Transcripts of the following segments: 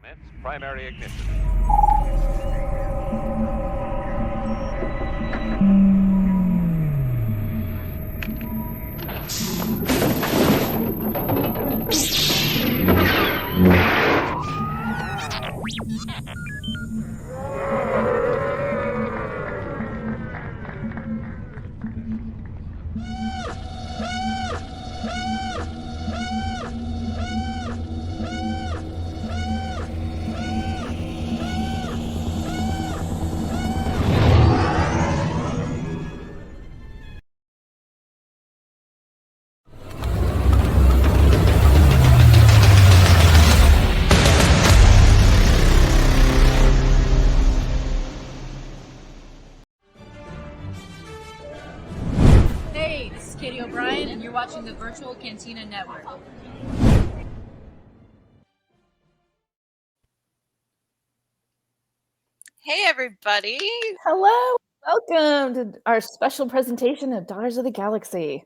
Commence primary ignition. Hey, this is Katie O'Brien, and you're watching the Virtual Cantina Network. Hey, everybody. Hello. Welcome to our special presentation of Daughters of the Galaxy.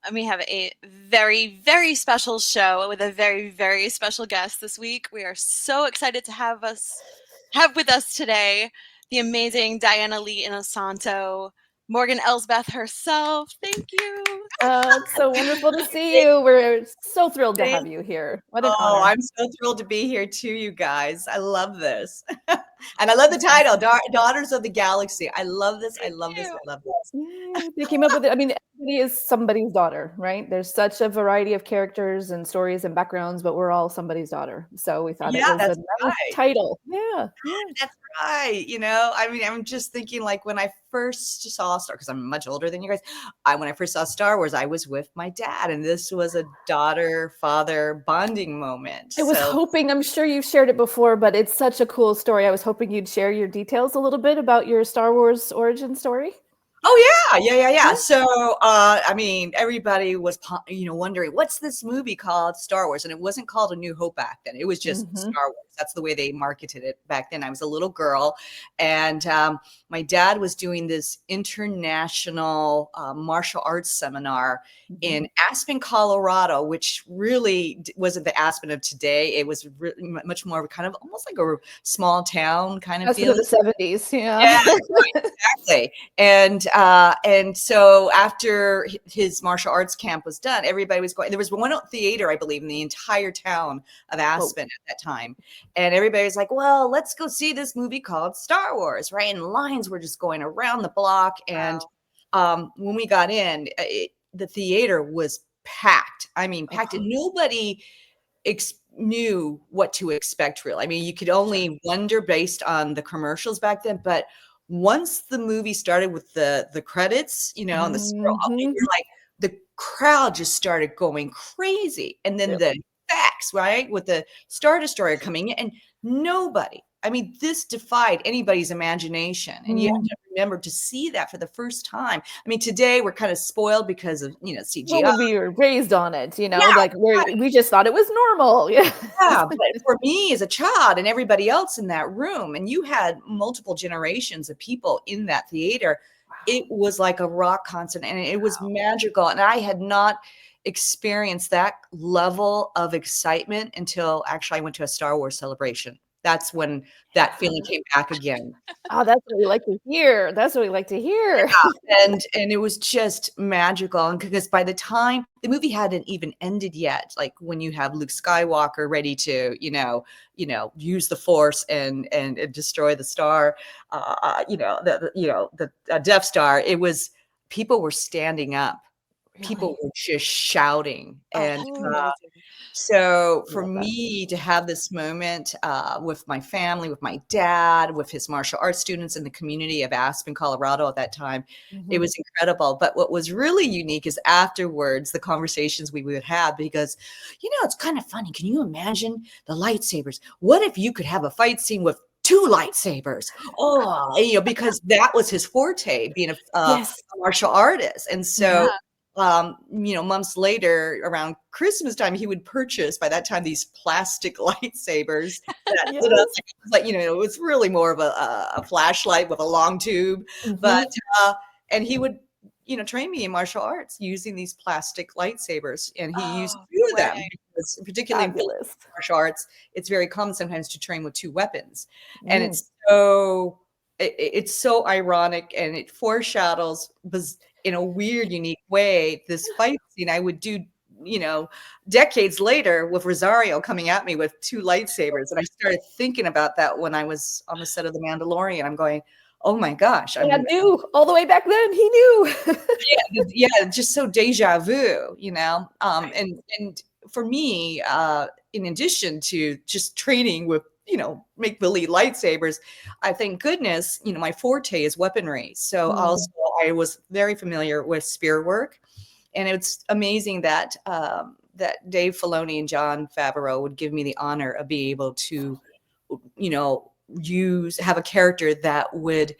And we have a very, very special show with a very, very special guest this week. We are so excited to have with us today the amazing Diana Lee Inosanto, Morgan Elsbeth herself. Thank you. It's so wonderful to see you. We're so thrilled to have you here. What an honor. I'm so thrilled to be here too, you guys. I love this. And I love the title, Daughters of the Galaxy. I love this. I love this. I love this. Yeah, they came up with it. I mean, everybody is somebody's daughter, right? There's such a variety of characters and stories and backgrounds, but we're all somebody's daughter. So we thought it was a nice title. Yeah. That's right. You know, I mean, I'm just thinking like when I first saw Star, because I'm much older than you guys. When I first saw Star Wars, I was with my dad, and this was a daughter-father bonding moment. I was hoping, I'm sure you've shared it before, but it's such a cool story. I was hoping you'd share your details a little bit about your Star Wars origin story. Oh yeah. So, I mean, everybody was, wondering what's this movie called Star Wars, and it wasn't called A New Hope back then. It was just Star Wars. That's the way they marketed it back then. I was a little girl, and my dad was doing this international martial arts seminar in Aspen, Colorado, which really wasn't the Aspen of today. It was really much more kind of almost like a small town kind of feeling. The 70s, yeah, exactly. And so after his martial arts camp was done, everybody was going. There was one theater, I believe, in the entire town of Aspen at that time. And everybody was like, well, let's go see this movie called Star Wars, right? And lines were just going around the block. And when we got in, the theater was packed. I mean, packed. And nobody knew what to expect, really. I mean, you could only wonder based on the commercials back then. But once the movie started with the credits, and the scroll, you're like, the crowd just started going crazy. And then the effects, right, with the Star Destroyer coming in, and nobody, I mean, this defied anybody's imagination. And you have to remember to see that for the first time. I mean, today we're kind of spoiled because of, CGI. Well, we were raised on it, we just thought it was normal. Yeah. But for me as a child and everybody else in that room, and you had multiple generations of people in that theater, it was like a rock concert, and it was magical. And I had not experienced that level of excitement until actually I went to a Star Wars celebration. That's when that feeling came back again. Oh, that's what we like to hear. And it was just magical. And because by the time the movie hadn't even ended yet, like when you have Luke Skywalker ready to, use the Force and destroy the star, the Death Star, it was, people were standing up. People were just shouting. And so for me to have this moment with my family, with my dad, with his martial arts students in the community of Aspen, Colorado at that time, it was incredible. But what was really unique is afterwards, the conversations we would have, because, it's kind of funny. Can you imagine the lightsabers? What if you could have a fight scene with 2 lightsabers? Because that was his forte, being a martial artist. And so months later, around Christmas time, he would purchase, by that time, these plastic lightsabers that, it was really more of a flashlight with a long tube. But and he would train me in martial arts using these plastic lightsabers. And he used Oh, two of right. them, because particularly in Fabulous. martial arts, it's very common sometimes to train with two weapons. And Mm. it's so ironic, and it foreshadows, in a weird, unique way, this fight scene I would do, decades later, with Rosario coming at me with two lightsabers. And I started thinking about that when I was on the set of The Mandalorian. I'm going, oh my gosh. I Dad mean, knew all the way back then. He knew. yeah, just so deja vu, and for me, in addition to just training with, make believe lightsabers, I thank goodness, my forte is weaponry. So also I was very familiar with spear work, and it's amazing that that Dave Filoni and Jon Favreau would give me the honor of being able to, have a character that would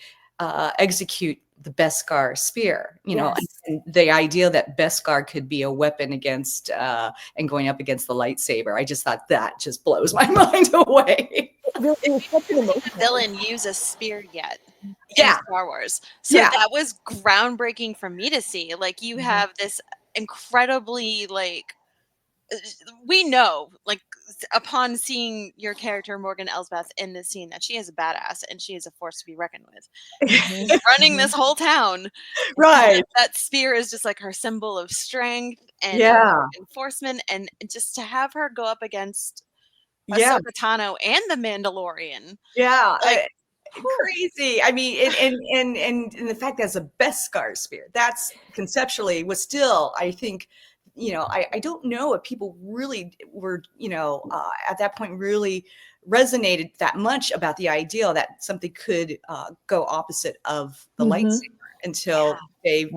execute the Beskar spear, Yes. and the idea that Beskar could be a weapon against and going up against the lightsaber. I just thought that just blows my mind away. Really, it was such an The emotional. villain use a spear yet in Yeah. Star Wars. So Yeah. that was groundbreaking for me to see. Like, you have this incredibly, like, we know, like, upon seeing your character Morgan Elsbeth in this scene, that she is a badass and she is a force to be reckoned with. She's running this whole town. Right. That spear is just like her symbol of strength and Yeah. enforcement, and just to have her go up against Yeah. Ahsoka Tano and the Mandalorian. Yeah. Like, Crazy. I mean, and the fact that it's a Beskar spear, that's conceptually was still, I think, I don't know if people really were, at that point really resonated that much about the idea that something could go opposite of the lightsaber until they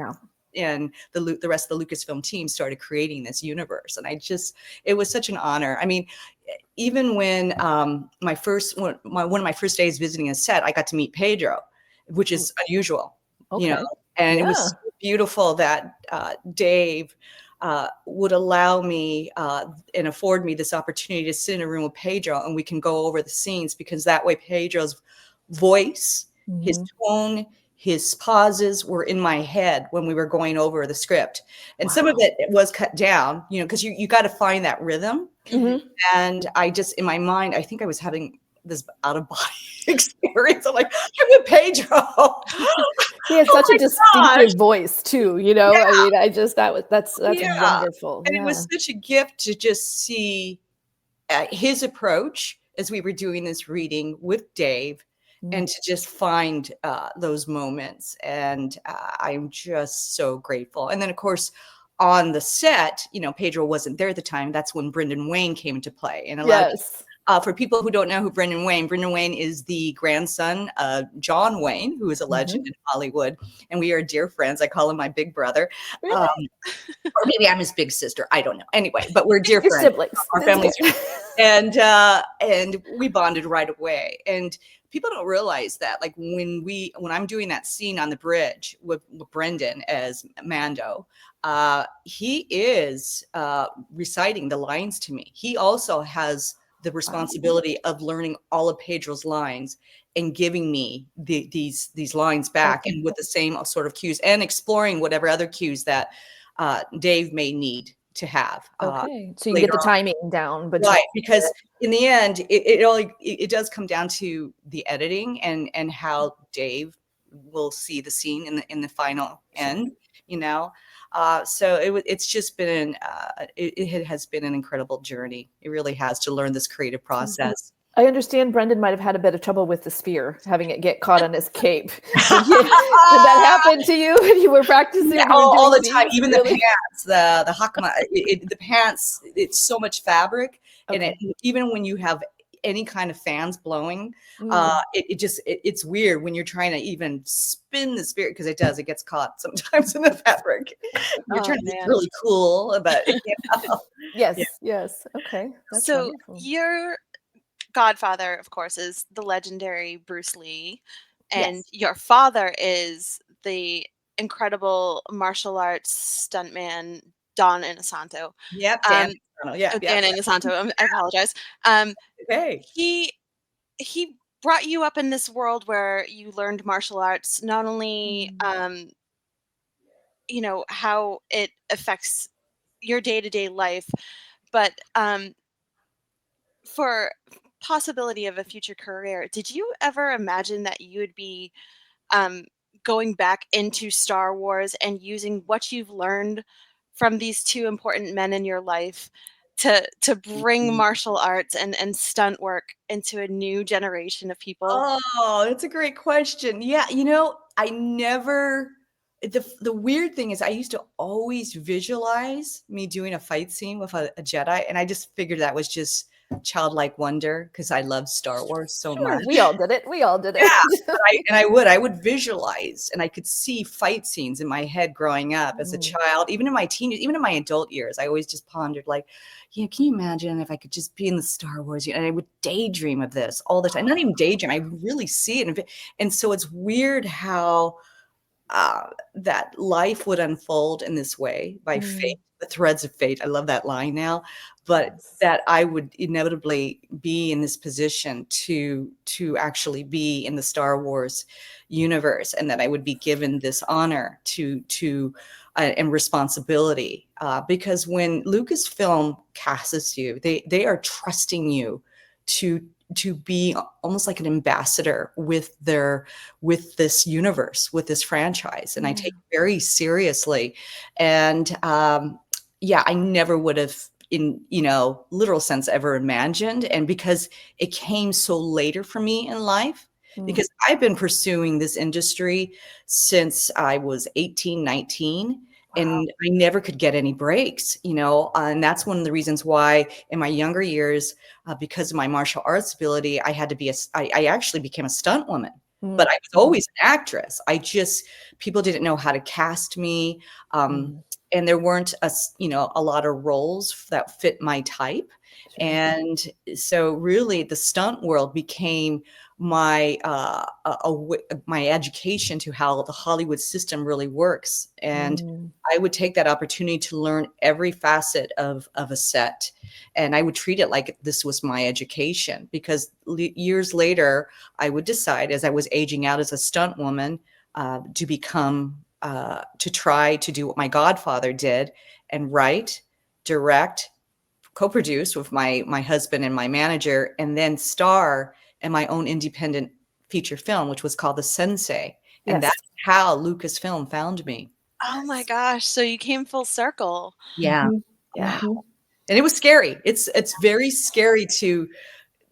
and the rest of the Lucasfilm team started creating this universe. And it was such an honor. I mean, even when one of my first days visiting a set, I got to meet Pedro, which is unusual, and it was so beautiful that Dave would allow me and afford me this opportunity to sit in a room with Pedro, and we can go over the scenes, because that way Pedro's voice, his tone, his pauses were in my head when we were going over the script. And some of it was cut down, because you got to find that rhythm. And I just, in my mind, I think I was having this out of body experience. I'm like, I'm with Pedro. He has such a distinctive voice too, I mean, that's wonderful. And it was such a gift to just see his approach as we were doing this reading with Dave, and to just find those moments. And I'm just so grateful. And then, of course, on the set, Pedro wasn't there at the time. That's when Brendan Wayne came into play. And for people who don't know who Brendan Wayne is the grandson of John Wayne, who is a legend in Hollywood. And we are dear friends. I call him my big brother. Really? Or maybe I'm his big sister. I don't know. Anyway, but we're dear friends. Siblings. Our families. And we bonded right away. And people don't realize that, like, when I'm doing that scene on the bridge with Brendan as Mando, he is reciting the lines to me. He also has the responsibility of learning all of Pedro's lines and giving me these lines back, and with the same sort of cues, and exploring whatever other cues that Dave may need to have. So you get the timing down, but right, because in the end, it does come down to the editing and how Dave will see the scene in the final end. So it's just been it has been an incredible journey. It really has, to learn this creative process. I understand Brendan might have had a bit of trouble with the spear, having it get caught on his cape. Did that happen to you when you were practicing? Yeah, all the time. Even the pants, the hakama, the pants. It's so much fabric, and even when you have any kind of fans blowing, it's weird when you're trying to even spin the spear, because it gets caught sometimes in the fabric. You're trying to be really cool, but yes. Okay. That's so wonderful. Your godfather, of course, is the legendary Bruce Lee, and your father is the incredible martial arts stuntman Don Inosanto. Yep. Dan Inosanto. I apologize. He brought you up in this world where you learned martial arts. Not only you know, how it affects your day-to-day life. But for possibility of a future career, did you ever imagine that you would be um, going back into Star Wars and using what you've learned from these two important men in your life to bring martial arts and stunt work into a new generation of people? Oh, that's a great question. Yeah, I never the weird thing is I used to always visualize me doing a fight scene with a Jedi, and I just figured that was just childlike wonder because I love Star Wars so Sure, much. we all did it. We all did it. Yeah, but I would visualize, and I could see fight scenes in my head growing up as a child, even in my even in my adult years. I always just pondered, like, yeah, can you imagine if I could just be in the Star Wars? And I would daydream of this all the time. Not even daydream, I would really see it. And so it's weird how that life would unfold in this way by fate, the threads of fate. I love that line now, but Yes. that I would inevitably be in this position to actually be in the Star Wars universe, and that I would be given this honor to and responsibility, because when Lucasfilm casts you, they are trusting you to be almost like an ambassador with this universe, with this franchise, and I take it very seriously. And yeah, I never would have, in literal sense, ever imagined. And because it came so later for me in life, because I've been pursuing this industry since I was 18, 19. And I never could get any breaks, and that's one of the reasons why in my younger years, because of my martial arts ability, I had to be I actually became a stunt woman, but I was always an actress. People didn't know how to cast me. And there weren't a lot of roles that fit my type. Sure. And so really the stunt world became my my education to how the Hollywood system really works. And I would take that opportunity to learn every facet of a set, and I would treat it like this was my education, because years later I would decide, as I was aging out as a stunt woman, to become to try to do what my godfather did, and write, direct, co-produce with my husband and my manager, and then star in my own independent feature film, which was called The Sensei. And Yes. that's how Lucasfilm found me. Oh my gosh! So you came full circle. Yeah. Yeah. And it was scary. It's very scary to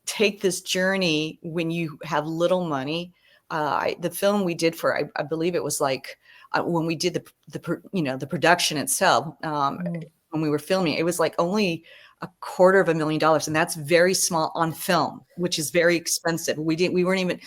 take this journey when you have little money. The film we did for, I believe it was like, when we did the production itself, when we were filming, it was like only $250,000, and that's very small on film, which is very expensive. We weren't even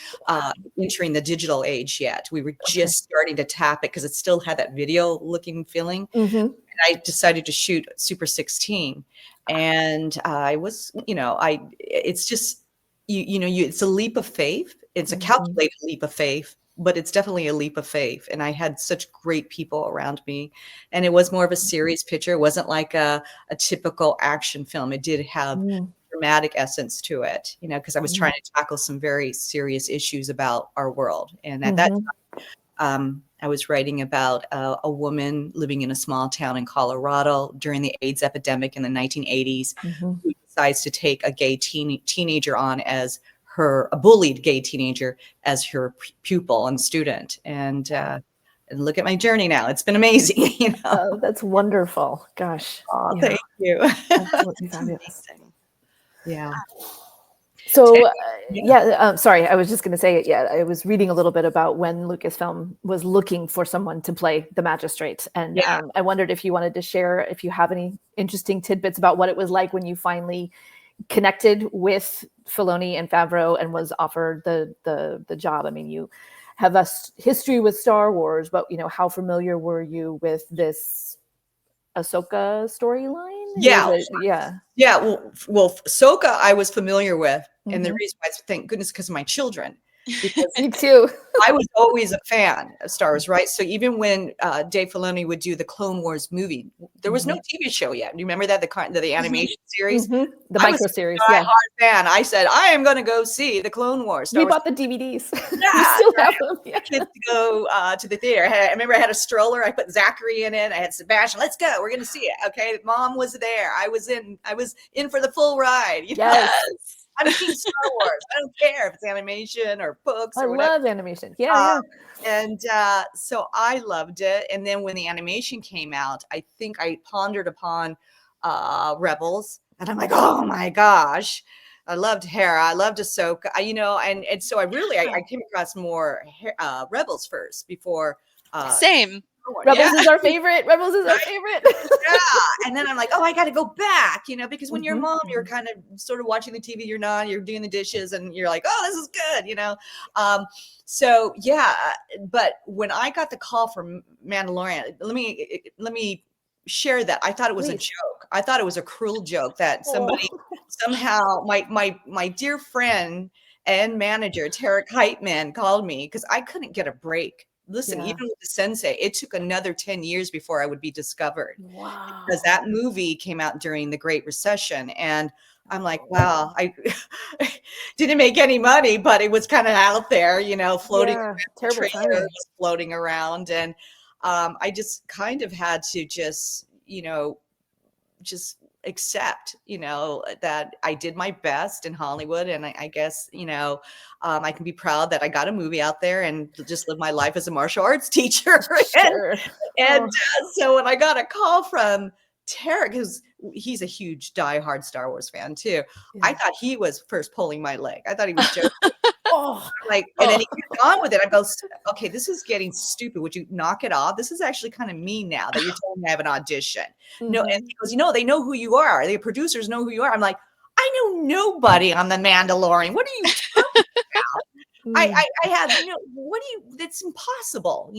entering the digital age yet. We were just starting to tap it because it still had that video looking feeling. And I decided to shoot Super 16, and I was, it's just, it's a leap of faith. It's a calculated leap of faith, but it's definitely a leap of faith. And I had such great people around me, and it was more of a serious picture. It wasn't like a typical action film. It did have dramatic essence to it, because I was trying to tackle some very serious issues about our world. And at that time, I was writing about a woman living in a small town in Colorado during the AIDS epidemic in the 1980s, who decides to take a gay teenager on as a bullied gay teenager as her pupil and student. And look at my journey now. It's been amazing. Oh, that's wonderful. Gosh. Oh, thank you. Absolutely fabulous. Yeah. So, sorry, I was just going to say, I was reading a little bit about when Lucasfilm was looking for someone to play the magistrate. And I wondered if you wanted to share, if you have any interesting tidbits about what it was like when you finally connected with Filoni and Favreau and was offered the job. I mean, you have a history with Star Wars, but how familiar were you with this Ahsoka storyline? Well, Ahsoka I was familiar with, and the reason why is, thank goodness, because of my children. because Me too. I was always a fan of Star Wars, right? So even when Dave Filoni would do the Clone Wars movie, there was no TV show yet. Do you remember that the animation series? The I was micro a series, diehard fan. I said I am going to go see the Clone Wars. Star We Wars. bought the DVDs. Yeah, We still have them. Yeah. kids to go to the theater. I remember I had a stroller. I put Zachary in it. I had Sebastian. Let's go. We're going to see it. Okay, Mom was there. I was in for the full ride. You know? Yes. I'm Team Star Wars. I don't care if it's animation or books I or whatever. love animation. Yeah, And so I loved it. And then when the animation came out, I think I pondered upon Rebels, and I'm like, oh my gosh, I loved Hera, I loved Ahsoka, and so I came across more Rebels first before. Same. Rebels is our favorite. Rebels is our favorite. Yeah. And then I'm like, oh, I got to go back, because when you're a mom, you're kind of sort of watching the TV, you're doing the dishes, and you're like, oh, this is good, So yeah, but when I got the call from Mandalorian, let me share that. I thought it was a joke. I thought it was a cruel joke that somebody somehow, my dear friend and manager, Tarek Heitman, called me because I couldn't get a break. Listen, even with the Sensei, it took another 10 years before I would be discovered. Wow. Because that movie came out during the Great Recession. And I'm like, wow, I didn't make any money, but it was kind of out there, floating. Yeah, terrible timing. Floating around. And I just kind of had to just accept, that I did my best in Hollywood. And I guess, I can be proud that I got a movie out there and just live my life as a martial arts teacher. Sure. So when I got a call from Tarek, he's a huge diehard Star Wars fan too. Yeah. I thought he was first pulling my leg. I thought he was joking. And then he kept on with it. I go, okay, this is getting stupid. Would you knock it off? This is actually kind of mean now that you're telling me I have an audition. No, and he goes, they know who you are. The producers know who you are. I'm like, I know nobody on The Mandalorian. What are you talking about? I had, that's impossible,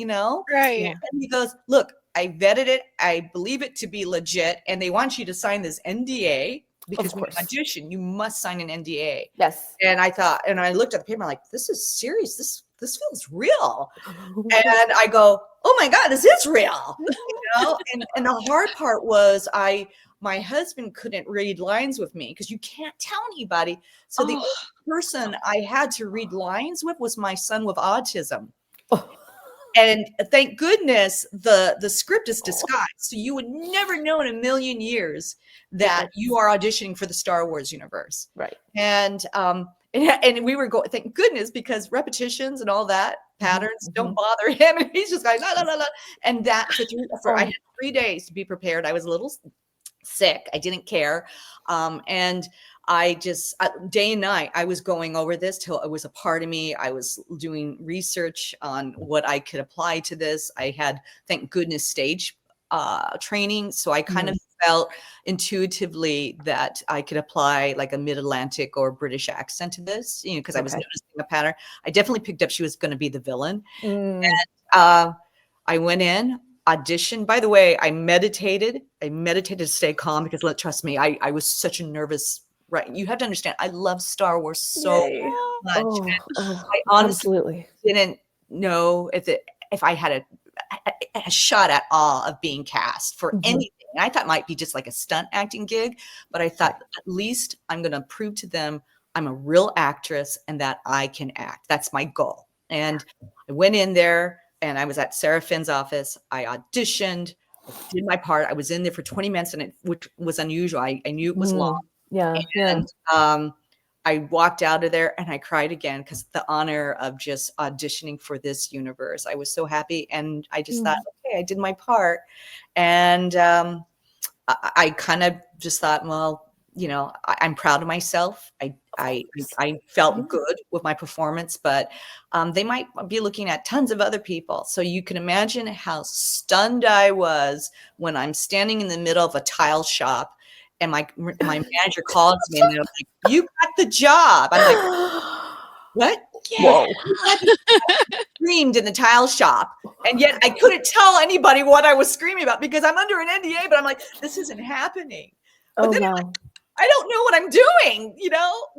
Right. Yeah. And he goes, look, I vetted it. I believe it to be legit. And they want you to sign this NDA. Because when you audition, you must sign an NDA. Yes. And I thought, and I looked at the paper, I'm like, this is serious. This feels real. And I go, oh my God, this is real. And the hard part was my husband couldn't read lines with me because you can't tell anybody. So the only person I had to read lines with was my son with autism. And thank goodness the script is disguised. So you would never know in a million years that you are auditioning for the Star Wars universe. Right. And we were going, thank goodness, because repetitions and all that patterns don't bother him. And he's just like, la, la, la, la. And that I had 3 days to be prepared. I was a little sick. I didn't care. And I just day and night, I was going over this till it was a part of me. I was doing research on what I could apply to this. I had, thank goodness, stage training. So I kind of felt intuitively that I could apply like a mid-Atlantic or British accent to this, because I was noticing a pattern. I definitely picked up she was going to be the villain. And I went in, auditioned. By the way, I meditated to stay calm because trust me, I was such a nervous. Right. You have to understand, I love Star Wars so much. I honestly didn't know if I had a shot at all of being cast for anything. And I thought it might be just like a stunt acting gig, but I thought at least I'm going to prove to them I'm a real actress and that I can act. That's my goal. And I went in there and I was at Sarah Finn's office. I auditioned, did my part. I was in there for 20 minutes, which was unusual. I knew it was long. Yeah. And I walked out of there and I cried again because the honor of just auditioning for this universe. I was so happy. And I just thought, okay, I did my part. And I kind of just thought, well, I'm proud of myself. I felt good with my performance, but they might be looking at tons of other people. So you can imagine how stunned I was when I'm standing in the middle of a tile shop. And my manager calls me and they're like, you got the job. I'm like, what? Whoa. I screamed in the tile shop. And yet I couldn't tell anybody what I was screaming about because I'm under an NDA, but I'm like, this isn't happening. But then I don't know what I'm doing.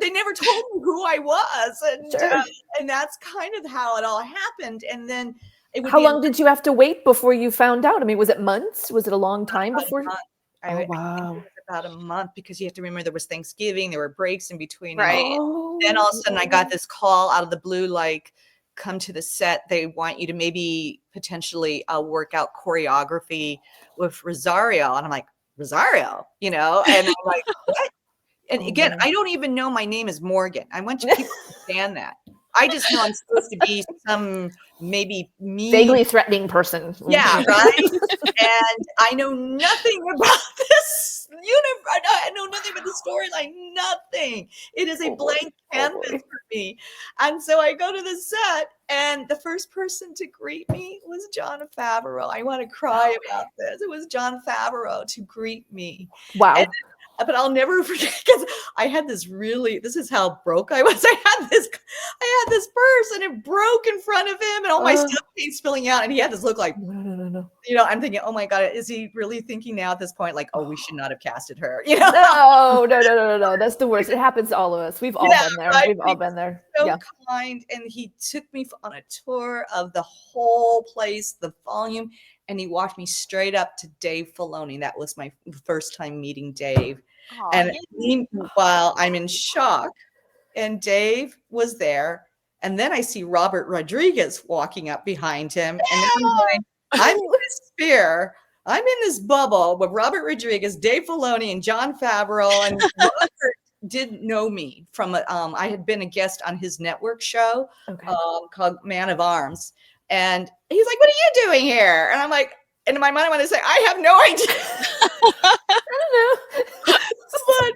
They never told me who I was, and Sure. and that's kind of how it all happened. And then it would How be long did you have to wait before you found out? I mean, was it months? Was it a long time about a before? month. Oh, I think wow. it was about a month, because you have to remember there was Thanksgiving, there were breaks in between. And Right. then all of a sudden I got Oh. this call out of the blue, like, come to the set. They want you to maybe potentially work out choreography with Rosario. And I'm like, Rosario, and I'm like, what? And Oh, again, man. I don't even know my name is Morgan. I want people to understand that. I just know I'm supposed to be some maybe mean, Vaguely threatening person. yeah, right. And I know nothing about this universe. I know nothing about the storyline. Nothing. It is a Oh, boy. blank canvas for me. And so I go to the set, and the first person to greet me was Jon Favreau. I want to cry about this. It was Jon Favreau to greet me. Wow. But I'll never forget, because I had this this is how broke I was. I had this purse, and it broke in front of him, and all my stuff came spilling out, and he had this look like, No. I'm thinking, oh my God, is he really thinking now at this point, like, oh, we should not have casted her, No. That's the worst. It happens to all of us. We've all been there. right? We've all been there. So Yeah. kind, and he took me on a tour of the whole place, the volume, and he walked me straight up to Dave Filoni. That was my first time meeting Dave. Aw, And meanwhile, I'm in shock, and Dave was there. And then I see Robert Rodriguez walking up behind him. And then I'm in this sphere. I'm in this bubble with Robert Rodriguez, Dave Filoni, and Jon Favreau. And Robert didn't know me from I had been a guest on his network show called Man of Arms. And he's like, "What are you doing here?" And I'm like, and in my mind, I want to say, I have no idea. I don't know. But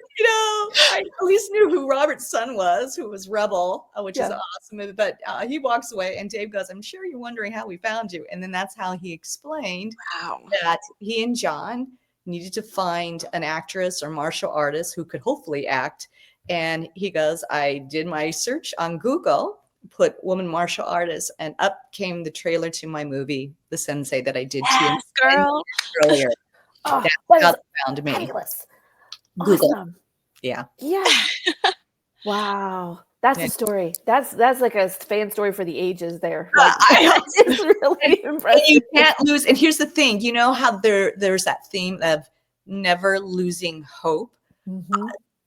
I at least knew who Robert's son was, who was Rebel, which is awesome. But he walks away, and Dave goes, "I'm sure you're wondering how we found you." And then that's how he explained that he and Jon needed to find an actress or martial artist who could hopefully act. And he goes, "I did my search on Google, put woman martial artist, and up came the trailer to my movie, The Sensei, that I did yes, girl. earlier." Oh, That's how they found me. fabulous. Google. Awesome. Yeah. Wow. That's a story. That's like a fan story for the ages there. It's really impressive. You can't lose. And here's the thing, you know how there's that theme of never losing hope,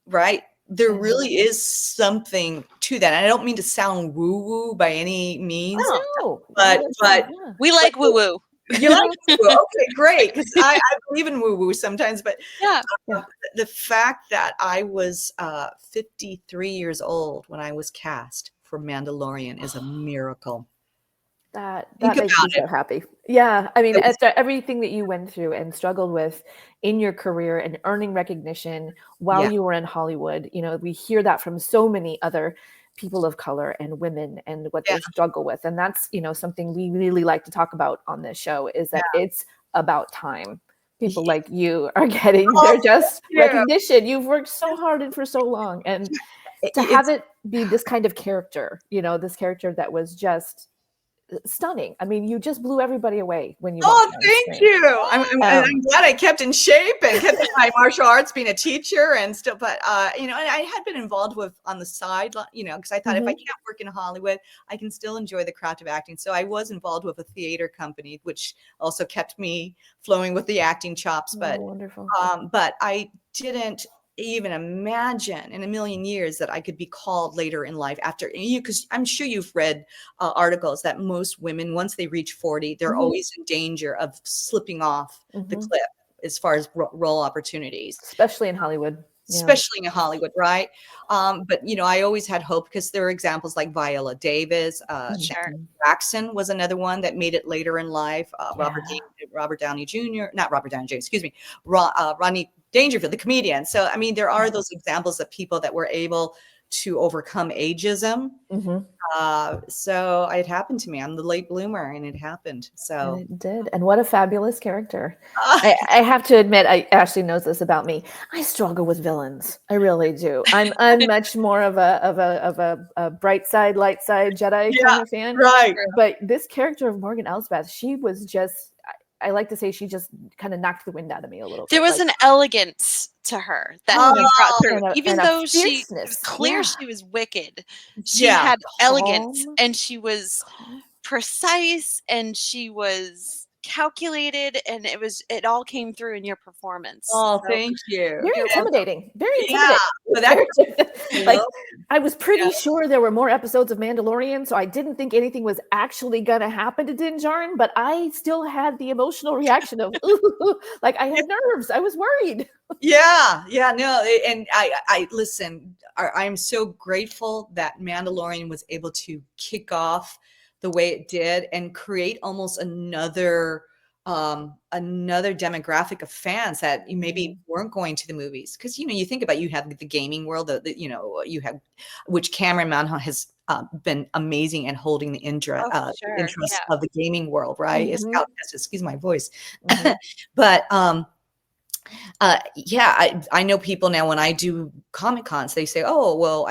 right? There really is something to that. And I don't mean to sound woo-woo by any means, but we like woo-woo. You like woo-woo? Okay, great. Because I believe in woo-woo sometimes, but the fact that I was 53 years old when I was cast for Mandalorian is a miracle. That makes me so happy. Yeah. I mean, after everything that you went through and struggled with in your career and earning recognition while you were in Hollywood, we hear that from so many other people of color and women and what they struggle with. And that's, something we really like to talk about on this show, is that it's about time. People like you are getting their just recognition. You've worked so hard and for so long. And to have it be this kind of character, this character that was just stunning. I mean, you just blew everybody away when you. Oh, thank you. I'm glad I kept in shape and kept my martial arts, being a teacher and still. But and I had been involved with on the side, because I thought if I can't work in Hollywood, I can still enjoy the craft of acting. So I was involved with a theater company, which also kept me flowing with the acting chops. But wonderful. But I didn't even imagine in a million years that I could be called later in life after you, because I'm sure you've read articles that most women, once they reach 40, they're always in danger of slipping off the cliff as far as role opportunities, especially in Hollywood. Especially in Hollywood, right? But I always had hope, because there are examples like Viola Davis, Sharon Jackson was another one that made it later in life. Robert Downey Jr., not Robert Downey Jr., excuse me, Rodney Dangerfield, the comedian. So I mean, there are those examples of people that were able to overcome ageism. So it happened to me. I'm the late bloomer, and it happened. So and it did. And what a fabulous character. I have to admit, Ashlee knows this about me. I struggle with villains. I really do. I'm much more of a bright side, light side Jedi kind of fan. Right. But this character of Morgan Elsbeth, she was just, I like to say she just kind of knocked the wind out of me a little bit. There was like, an elegance to her that you brought through. Even and a though it was fierceness. clear she was wicked, she Yeah. had elegance, Calm. and she was precise, and she was calculated, and it all came through in your performance. Oh, So thank you. Very intimidating. Very Yeah, intimidating. but that's like I was pretty sure there were more episodes of Mandalorian, so I didn't think anything was actually gonna happen to Din Djarin, but I still had the emotional reaction of ooh, like I had nerves. I was worried. Yeah, no, and I listen. I'm so grateful that Mandalorian was able to kick off the way it did and create almost another demographic of fans that maybe weren't going to the movies, because you think about, you have the gaming world, you have, which Cameron Manhunt has been amazing and holding the interest of the gaming world, right? Excuse my voice. But I know people now, when I do Comic Cons, they say, oh, well,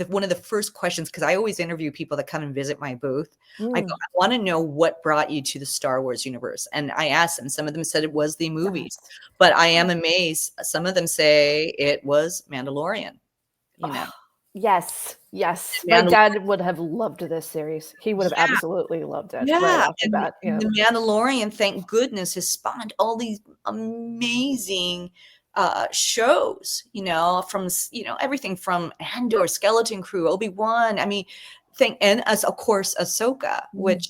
one of the first questions, because I always interview people that come and visit my booth, I go, I want to know what brought you to the Star Wars universe. And I asked them, some of them said it was the movies, but I am amazed. Some of them say it was Mandalorian, Yes. My dad would have loved this series. He would have absolutely loved it right off the bat. Yeah. The Mandalorian, thank goodness, has spawned all these amazing shows, from, everything from Andor, Skeleton Crew, Obi-Wan. I mean, and as of course, Ahsoka, which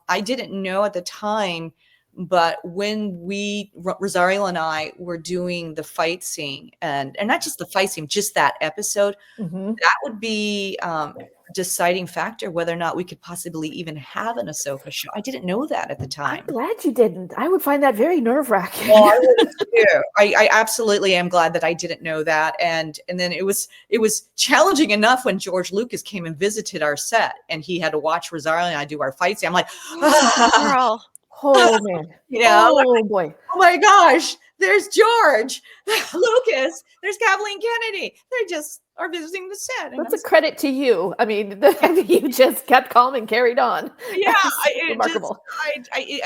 I didn't know at the time. But when Rosario and I were doing the fight scene, and not just the fight scene, just that episode, that would be a deciding factor whether or not we could possibly even have an Ahsoka show. I didn't know that at the time. I'm glad you didn't. I would find that very nerve-wracking. Oh, I would too. I absolutely am glad that I didn't know that. And then it was challenging enough when George Lucas came and visited our set, and he had to watch Rosario and I do our fight scene. I'm like, girl. Oh man! Oh boy! Oh my gosh! There's George Lucas. There's Kathleen Kennedy. They just are visiting the set. That's a credit to you. I mean, you just kept calm and carried on. Yeah, remarkable. You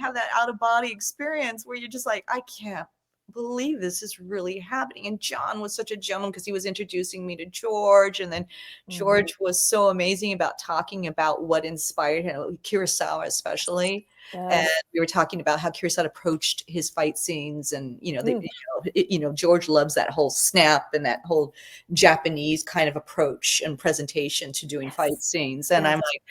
have that out of body experience where you're just like, I can't believe this is really happening. And John was such a gentleman, because he was introducing me to George, and then George was so amazing about talking about what inspired him, Kurosawa especially. And we were talking about how Kurosawa approached his fight scenes, and George loves that whole snap and that whole Japanese kind of approach and presentation to doing fight scenes. And I'm like,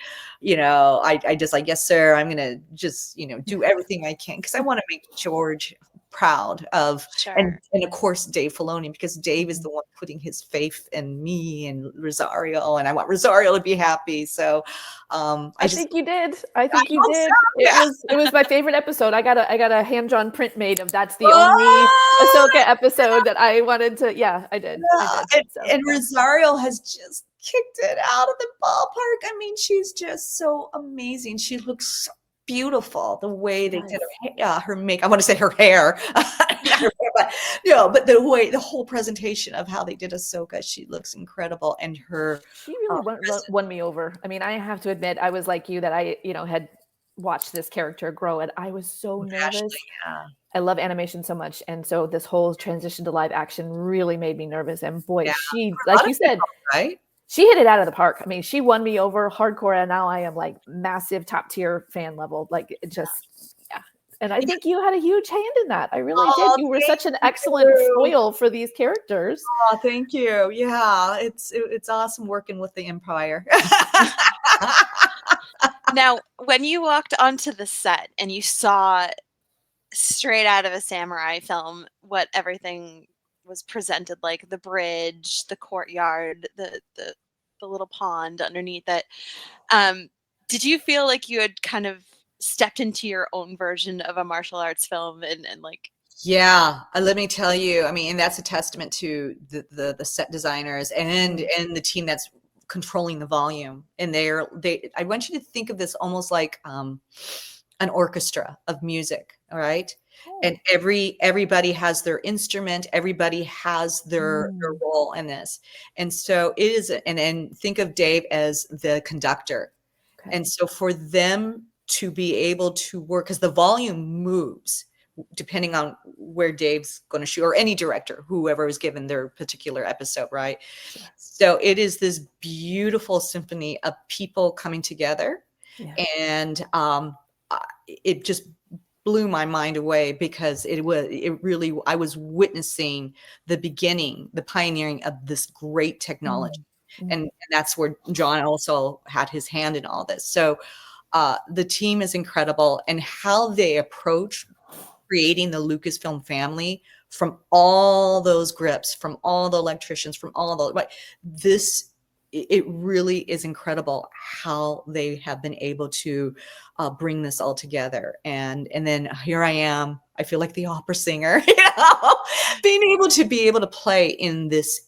I just like, yes sir, I'm gonna just do everything I can, because I want to make George proud of, and of course Dave Filoni, because Dave is the one putting his faith in me and Rosario, and I want Rosario to be happy. So I think you did. I think you did. It was my favorite episode. I got a hand-drawn print made of that's the only Ahsoka episode that I wanted to. Yeah, I did. And Rosario has just kicked it out of the ballpark. I mean, she's just so amazing. She looks so beautiful, the way they did her make. I want to say her hair, but the whole presentation of how they did Ahsoka, she looks incredible, and she really won me over. I mean, I have to admit, I was like you, that I had watched this character grow, and I was so nervous. Ashlee, I love animation so much, and so this whole transition to live action really made me nervous. And boy, she, like you said, right? She hit it out of the park. I mean, she won me over hardcore, and now I am like massive top tier fan level. Like, it just, yeah. And I think you had a huge hand in that. I really did. You were such an excellent foil for these characters. Oh, thank you. Yeah, it's awesome working with the Empire. Now, when you walked onto the set and you saw straight out of a samurai film what everything was presented, like the bridge, the courtyard, the little pond underneath it, did you feel like you had kind of stepped into your own version of a martial arts film and like? Yeah, let me tell you, I mean, and that's a testament to the set designers and the team that's controlling the volume. And I want you to think of this almost like an orchestra of music, all right? And everybody has their instrument, everybody has their role in this. And so it is, and think of Dave as the conductor. Okay. And so for them to be able to work, because the volume moves depending on where Dave's going to shoot, or any director, whoever is given their particular episode, right? Sure. So it is this beautiful symphony of people coming together. Yeah. And it just blew my mind away, because I was witnessing the beginning, the pioneering of this great technology. And that's where John also had his hand in all this. So the team is incredible, and how they approach creating the Lucasfilm family, from all those grips, from all the electricians, from all the, like, it really is incredible how they have been able to bring this all together. And then here I am, I feel like the opera singer, being able to play in this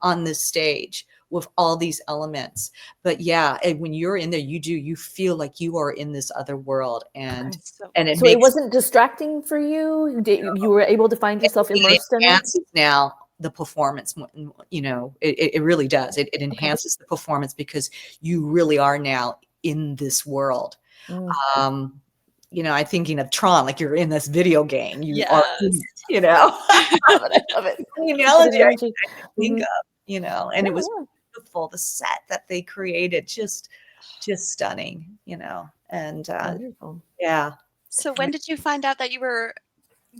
on this stage with all these elements. But yeah, and when you're in there, you feel like you are in this other world. And so it wasn't distracting for you? You were able to find yourself immersed in it? Now the performance, it really does. It enhances the performance, because you really are now in this world. I'm thinking of Tron, like you're in this video game. You are, I love it. The analogy I think of, and it was beautiful. The set that they created, just stunning, and Wonderful. yeah. So when did you find out that you were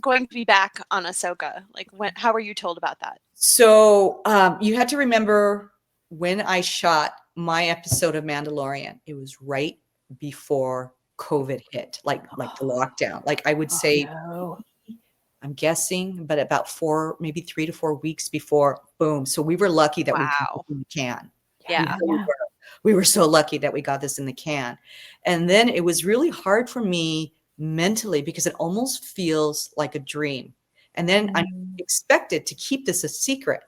going to be back on Ahsoka? Like, how were you told about that? So you had to remember, when I shot my episode of Mandalorian, it was right before COVID hit, like the lockdown. Like I would say, I'm guessing, but about 3 to 4 weeks before, boom. So we were lucky that we got this in the can. Yeah. We were so lucky that we got this in the can. And then it was really hard for me mentally, because it almost feels like a dream. And then I'm expected to keep this a secret,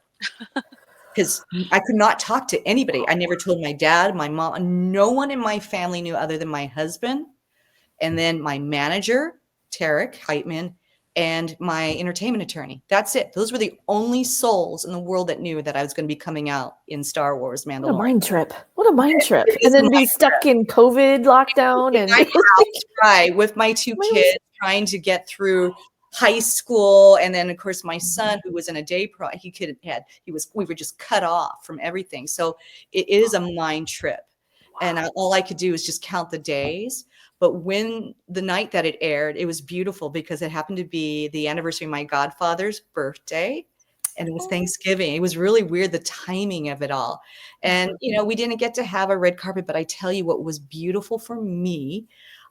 because I could not talk to anybody. I never told my dad, my mom, no one in my family knew other than my husband. And then my manager, Tarek Heitman, and my entertainment attorney. That's it. Those were the only souls in the world that knew that I was going to be coming out in Star Wars Mandalorian. What a mind trip. What a mind trip. And then be stuck in COVID lockdown. And right, with my two kids, trying to get through high school. And then of course my son, who was in a day pro, we were just cut off from everything. So it is a mind trip. And all I could do is just count the days. But when the night that it aired, it was beautiful, because it happened to be the anniversary of my godfather's birthday, and it was Thanksgiving. It was really weird, the timing of it all. And, we didn't get to have a red carpet, but I tell you what was beautiful for me,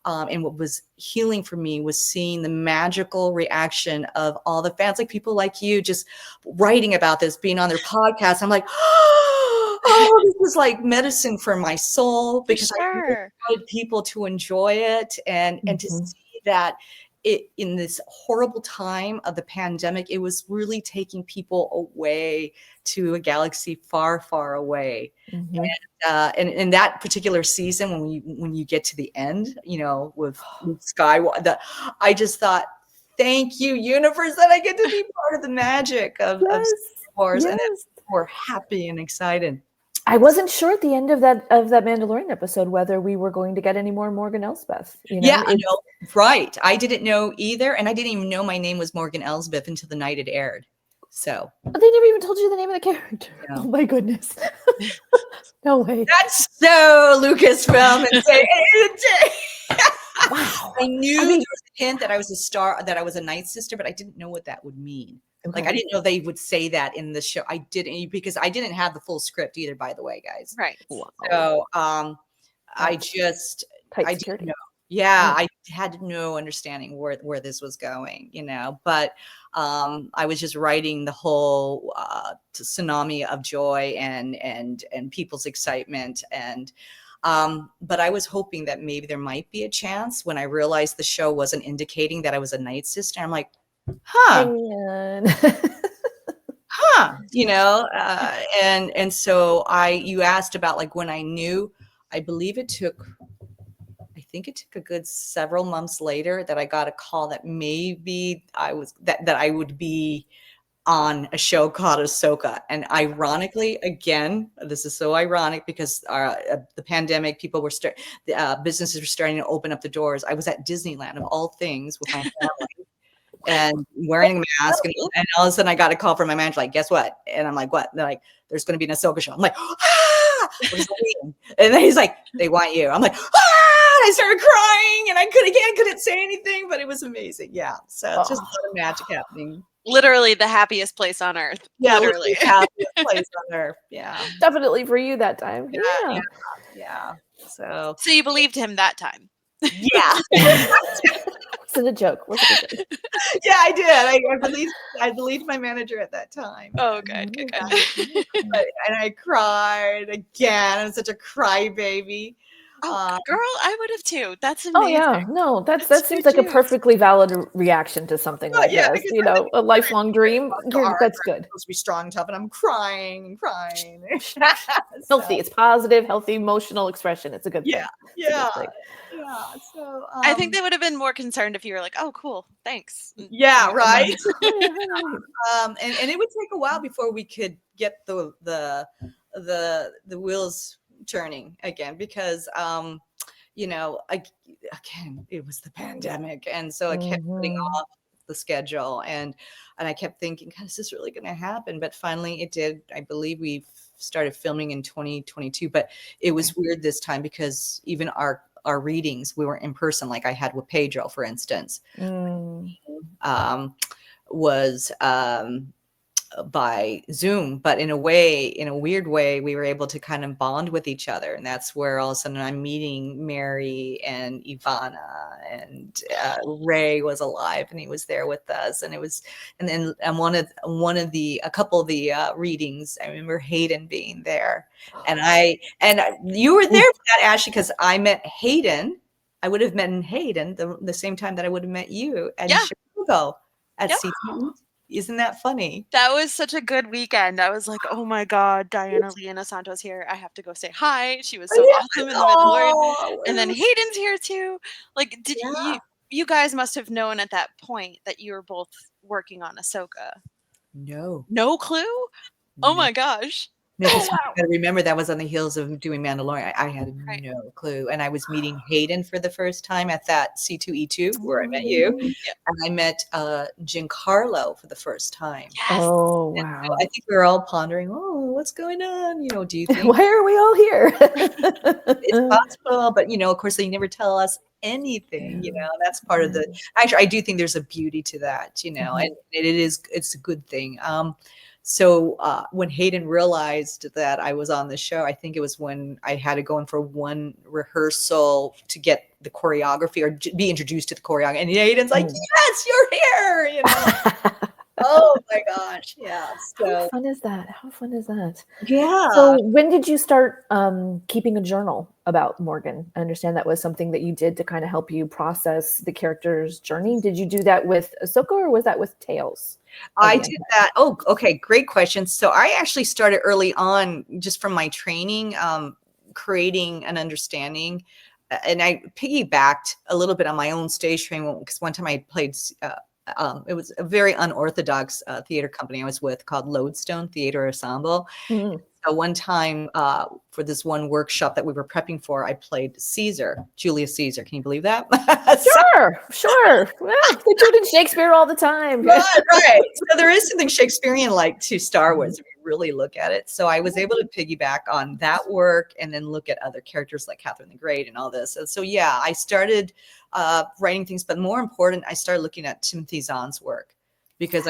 and what was healing for me, was seeing the magical reaction of all the fans, like people like you, just writing about this, being on their podcast. I'm like, oh, this is like medicine for my soul, because I really wanted people to enjoy it, and to see that it, in this horrible time of the pandemic, it was really taking people away to a galaxy far, far away. And in that particular season, when you get to the end, with Skywalker, I just thought, thank you, universe, that I get to be part of the magic of Star Wars, and that we're happy and excited. I wasn't sure at the end of that Mandalorian episode whether we were going to get any more Morgan Elsbeth. Yeah, I know. Right. I didn't know either, and I didn't even know my name was Morgan Elsbeth until the night it aired. So they never even told you the name of the character. No. Oh my goodness! No way. That's so Lucasfilm. Wow. I knew there was a hint that I was a star, that I was a Night Sister, but I didn't know what that would mean. Okay. Like I didn't know they would say that in the show. I didn't, because I didn't have the full script either, by the way, guys. Right. Wow. So I didn't know. Yeah, I had no understanding where this was going, but I was just writing the whole tsunami of joy and people's excitement. And but I was hoping that maybe there might be a chance. When I realized the show wasn't indicating that I was a Night Sister, I'm like, and so you asked about like when I knew. I believe it took a good several months later that I got a call that maybe I would be on a show called Ahsoka. And ironically, again, this is so ironic because the pandemic, people were businesses were starting to open up the doors. I was at Disneyland of all things with my family and wearing a mask. And all of a sudden I got a call from my manager, like, guess what? And I'm like, what? And they're like, there's going to be an Ahsoka show. I'm like, ah! What does that mean? And then he's like, they want you. I'm like, ah! I started crying and I couldn't say anything, but it was amazing. Yeah. So it's just a lot of magic happening. Literally the happiest place on earth. Yeah, literally the happiest place on earth. Yeah. Definitely for you that time. Yeah. So you believed him that time. yeah. Was it a joke? Was it a joke? Yeah, I did. I believed my manager at that time. Oh, good. And I cried again. I'm such a crybaby. Oh, girl, I would have too. That's amazing. Oh yeah, no, that seems like a perfectly valid reaction to something like this. You know, a lifelong dream. That's good. I'm supposed to be strong, tough, and I'm crying. Healthy. It's positive, healthy emotional expression. It's a good thing. Yeah. So I think they would have been more concerned if you were like, "Oh, cool, thanks." Yeah, right. And it would take a while before we could get the wheels turning again because again it was the pandemic, and so I kept putting off the schedule, and I kept thinking, God, is this really going to happen? But finally it did. I believe we started filming in 2022, but it was weird this time because even our readings, we weren't in person like I had with Pedro, for instance. Was by Zoom, but in a weird way, we were able to kind of bond with each other. And that's where all of a sudden I'm meeting Mary and Ivana, and Ray was alive and he was there with us. And then a couple of the readings, I remember Hayden being there, and you were there for that, Ashlee, because I met Hayden. I would have met Hayden the same time that I would have met you at Chicago at CT. Isn't that funny? That was such a good weekend. I was like, oh my God, Diana Lee Inosanto's here. I have to go say hi. She was so awesome in the Mandalorian. And then Hayden's here too. Like, you guys must have known at that point that you were both working on Ahsoka. No clue? Oh my gosh. No, because I remember that was on the heels of doing Mandalorian. I had no clue. And I was meeting Hayden for the first time at that C2E2 where I met you. And I met Giancarlo for the first time. Yes. Oh, and wow. so I think we were all pondering, what's going on? Do you think? Why are we all here? It's possible. But, of course, they never tell us anything. That's part of the, actually, I do think there's a beauty to that, and it's a good thing. So when Hayden realized that I was on the show, I think it was when I had to go in for one rehearsal to get the choreography or be introduced to the choreography. And Hayden's like, yes, you're here, Oh my gosh. Yeah. So How fun is that? Yeah. So when did you start keeping a journal about Morgan? I understand that was something that you did to kind of help you process the character's journey. Did you do that with Ahsoka or was that with Tales? I did that. Oh, okay. Great question. So I actually started early on just from my training, creating an understanding. And I piggybacked a little bit on my own stage training because one time I played, it was a very unorthodox theater company I was with called Lodestone Theater Ensemble. So one time for this one workshop that we were prepping for, I played Caesar, Julius Caesar. Can you believe that? Sure. Well, they do it in Shakespeare all the time. Right. So there is something Shakespearean-like to Star Wars if you really look at it. So I was able to piggyback on that work and then look at other characters like Catherine the Great and all this. So yeah, I started writing things, but more important, I started looking at Timothy Zahn's work because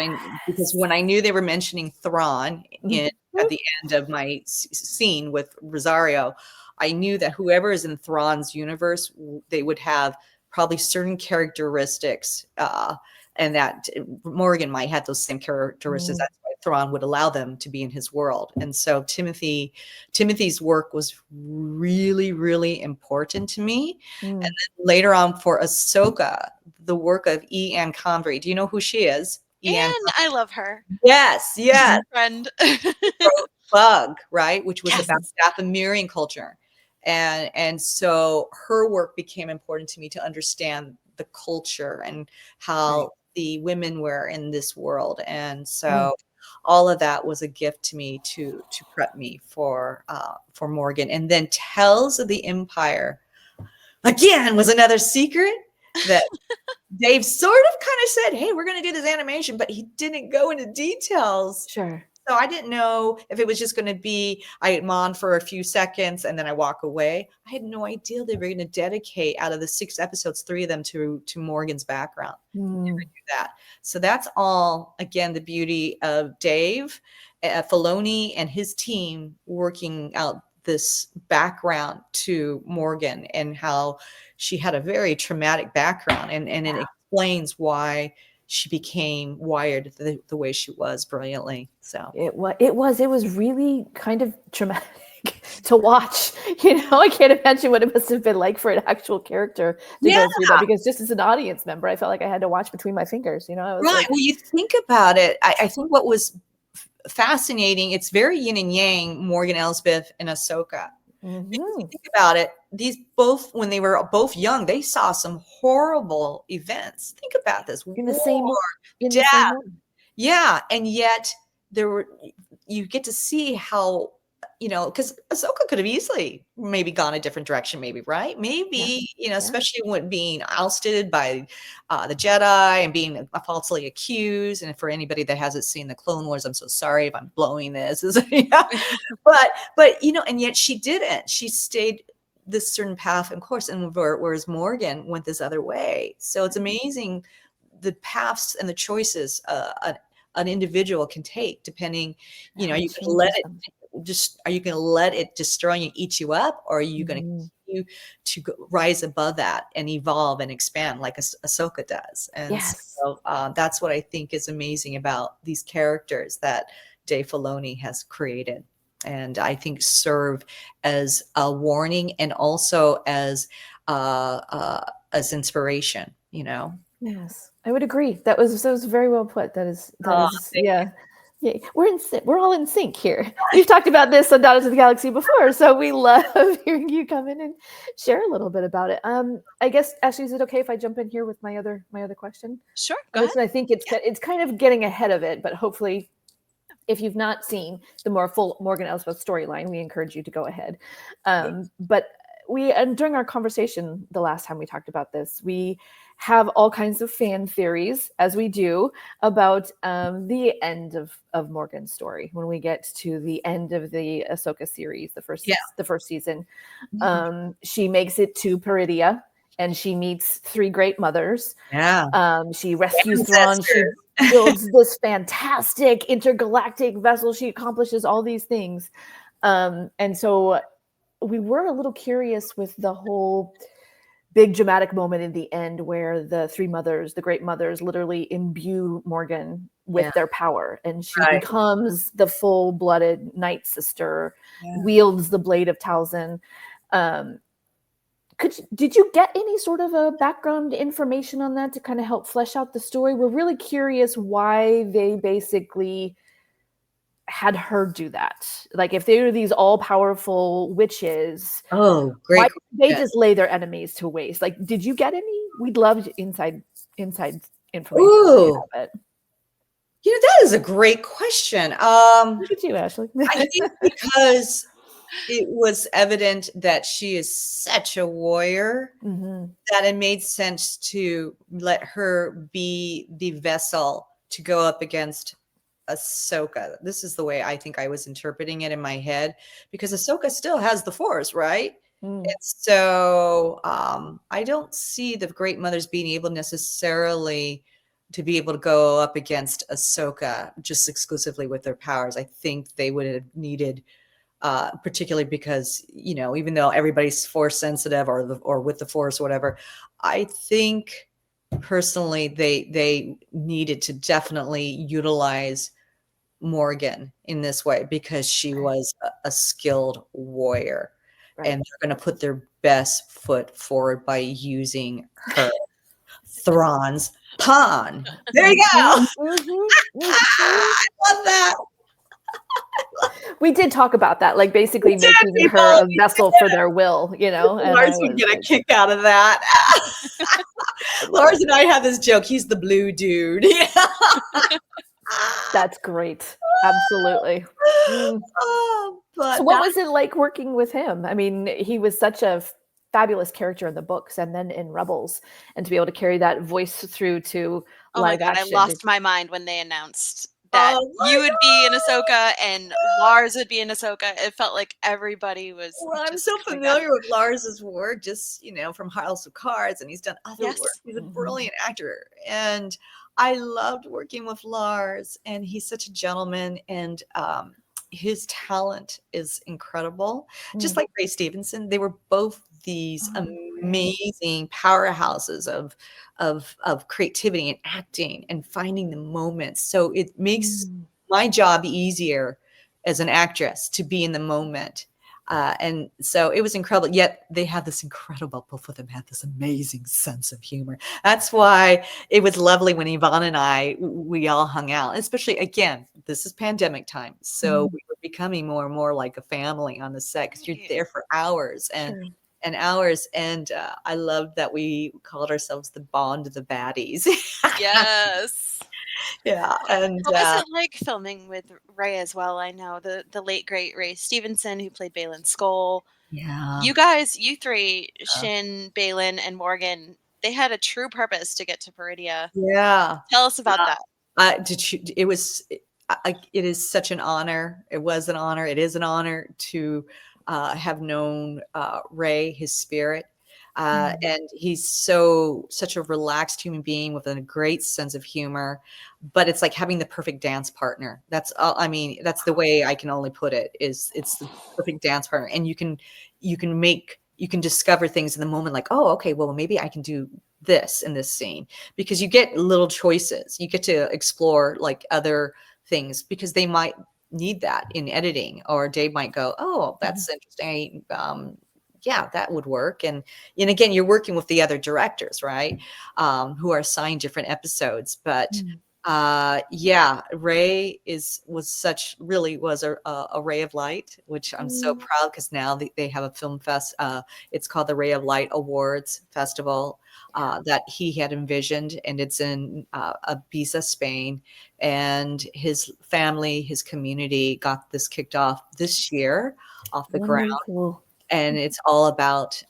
when I knew they were mentioning Thrawn at the end of my scene with Rosario, I knew that whoever is in Thrawn's universe, they would have probably certain characteristics, and that Morgan might have those same characteristics. That's why Thrawn would allow them to be in his world. And so Timothy's work was really, really important to me. And then later on for Ahsoka, the work of E. Anne Convery. Do you know who she is? And I love her. Yes. Friend. Bug, right? Which was about Dathomirian culture. And so her work became important to me to understand the culture and how the women were in this world. And so all of that was a gift to me to prep me for Morgan. And then Tells of the Empire again was another secret that Dave sort of kind of said, hey, we're going to do this animation, but he didn't go into details. Sure. So I didn't know if it was just going to be, I'm on for a few seconds and then I walk away. I had no idea they were going to dedicate, out of the 6 episodes, 3 of them to Morgan's background. Never knew that. So that's all, again, the beauty of Dave Filoni and his team working out this background to Morgan and how she had a very traumatic background, and it explains why she became wired the way she was brilliantly. So it was really kind of traumatic to watch. I can't imagine what it must have been like for an actual character to go through that, because just as an audience member, I felt like I had to watch between my fingers. Right. Well, you think about it. I think what was fascinating, it's very yin and yang, Morgan, Elsbeth, and Ahsoka. If you think about it, these both, when they were both young, they saw some horrible events. Think about this. In the same war. Yeah. And yet you get to see how, because Ahsoka could have easily maybe gone a different direction, maybe, right? Maybe, especially when being ousted by the Jedi and being falsely accused. And for anybody that hasn't seen the Clone Wars, I'm so sorry if I'm blowing this. But and yet she didn't. She stayed this certain path and course, and whereas Morgan went this other way. So it's amazing the paths and the choices an individual can take, depending, you can let it are you going to let it destroy you, eat you up, or are you going to continue to rise above that and evolve and expand like Ahsoka does? And so that's what I think is amazing about these characters that Dave Filoni has created, and I think serve as a warning and also as inspiration. Yes, I would agree. That was very well put. That is yeah. Yeah, we're all in sync here. We've talked about this on Daughters of the Galaxy before, so we love hearing you come in and share a little bit about it. I guess, Ashlee, is it okay if I jump in here with my other question? Sure, go ahead. I think it's kind of getting ahead of it, but hopefully, if you've not seen the more full Morgan Elsbeth storyline, we encourage you to go ahead. But during our conversation the last time we talked about this, we have all kinds of fan theories, as we do, about the end of Morgan's story. When we get to the end of the Ahsoka series, the first season, she makes it to Peridia, and she meets 3 great mothers. She rescues Thrawn. She builds this fantastic intergalactic vessel. She accomplishes all these things, and so we were a little curious with the whole big dramatic moment in the end where the 3 mothers, the great mothers, literally imbue Morgan with their power, and she becomes the full-blooded Night Sister, wields the blade of Talzin. Did you get any sort of a background information on that to kind of help flesh out the story? We're really curious why they basically had her do that. Like, if they were these all-powerful witches, great, why did they just lay their enemies to waste? Like, did you get any? We'd love inside information. That is a great question. Look at you, Ashlee. I think because it was evident that she is such a warrior that it made sense to let her be the vessel to go up against Ahsoka. This is the way I think I was interpreting it in my head, because Ahsoka still has the Force, right? And so I don't see the Great Mothers being able necessarily to be able to go up against Ahsoka just exclusively with their powers. I think they would have needed, particularly because, even though everybody's Force sensitive or with the Force or whatever, I think personally they needed to definitely utilize Morgan in this way, because she was a skilled warrior, and they're going to put their best foot forward by using her. Thrawn's pawn. There you go. I love that. We did talk about that, like basically making her a vessel for their will, And Lars would get a kick out of that. Lars and I have this joke. He's the blue dude. That's great. Absolutely. Mm. But So what was it like working with him? I mean, he was such a fabulous character in the books and then in Rebels, and to be able to carry that voice through to Oh my live god, I action. lost my mind when they announced that oh my you would be in God. Ahsoka and Lars would be in Ahsoka. It felt like everybody was Well, I'm just so coming back. familiar with Lars's work, just from House of Cards, and he's done other Yes. work. He's a Mhm. brilliant actor, and I loved working with Lars. And he's such a gentleman, and his talent is incredible. Just like Ray Stevenson, they were both these Oh, great. amazing powerhouses of creativity and acting and finding the moments. So it makes Mm. my job easier as an actress to be in the moment. And so it was incredible. Yet they have this incredible, both of them had this amazing sense of humor. That's why it was lovely when Yvonne and we all hung out, especially again, this is pandemic time. So we were becoming more and more like a family on the set because you're there for hours and hours. And I loved that we called ourselves the Bond of the Baddies. Yes. Yeah. And What was it like filming with Ray as well? I know the late great Ray Stevenson, who played Balin Skoll. yeah. You guys, you three, Shin, Balin, and Morgan, they had a true purpose to get to Peridia. Yeah. Tell us about that. It is such an honor. It was an honor. It is an honor to have known Ray, his spirit. And he's such a relaxed human being with a great sense of humor, but it's like having the perfect dance partner. That's all. I mean, that's the way I can only put it is it's the perfect dance partner. And you can discover things in the moment like, oh, okay, well, maybe I can do this in this scene because you get little choices. You get to explore like other things because they might need that in editing, or Dave might go, oh, that's interesting. Yeah, that would work. And again, you're working with the other directors, right? Who are assigned different episodes. But yeah, Ray was a ray of light, which I'm so proud because now they have a film fest. It's called the Ray of Light Awards Festival that he had envisioned, and it's in Ibiza, Spain. And his family, his community got this kicked off this year off the ground. Wonderful. And it's all about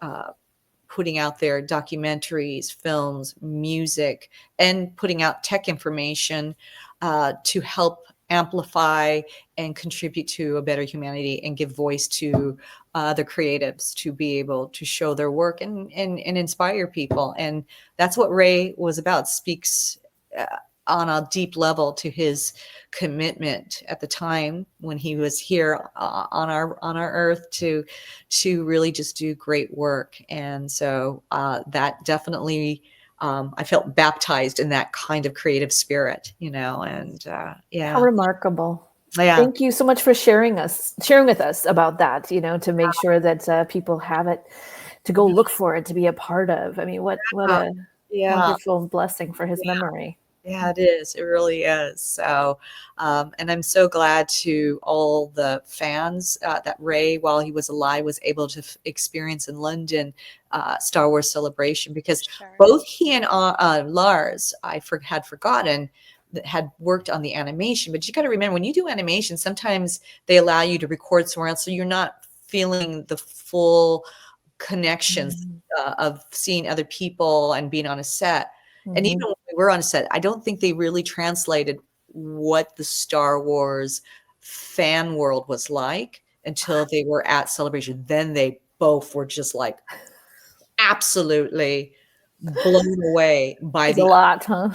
putting out their documentaries, films, music, and putting out tech information to help amplify and contribute to a better humanity and give voice to the creatives to be able to show their work and inspire people. And that's what Ray was about, speaks on a deep level to his commitment at the time when he was here on our earth to really just do great work. And so that definitely I felt baptized in that kind of creative spirit, and yeah. How remarkable. Yeah. Thank you so much for sharing with us about that, to make sure that people have it to go look for it, to be a part of. I mean, what a wonderful blessing for his memory. Yeah, it is. It really is. So, and I'm so glad to all the fans that Ray, while he was alive, was able to experience in London Star Wars Celebration, because both he and Lars, had forgotten, that had worked on the animation. But you got to remember, when you do animation, sometimes they allow you to record somewhere else, so you're not feeling the full connections of seeing other people and being on a set. And even when we were on set, I don't think they really translated what the Star Wars fan world was like until they were at Celebration. Then they both were just like absolutely blown away by a lot, huh?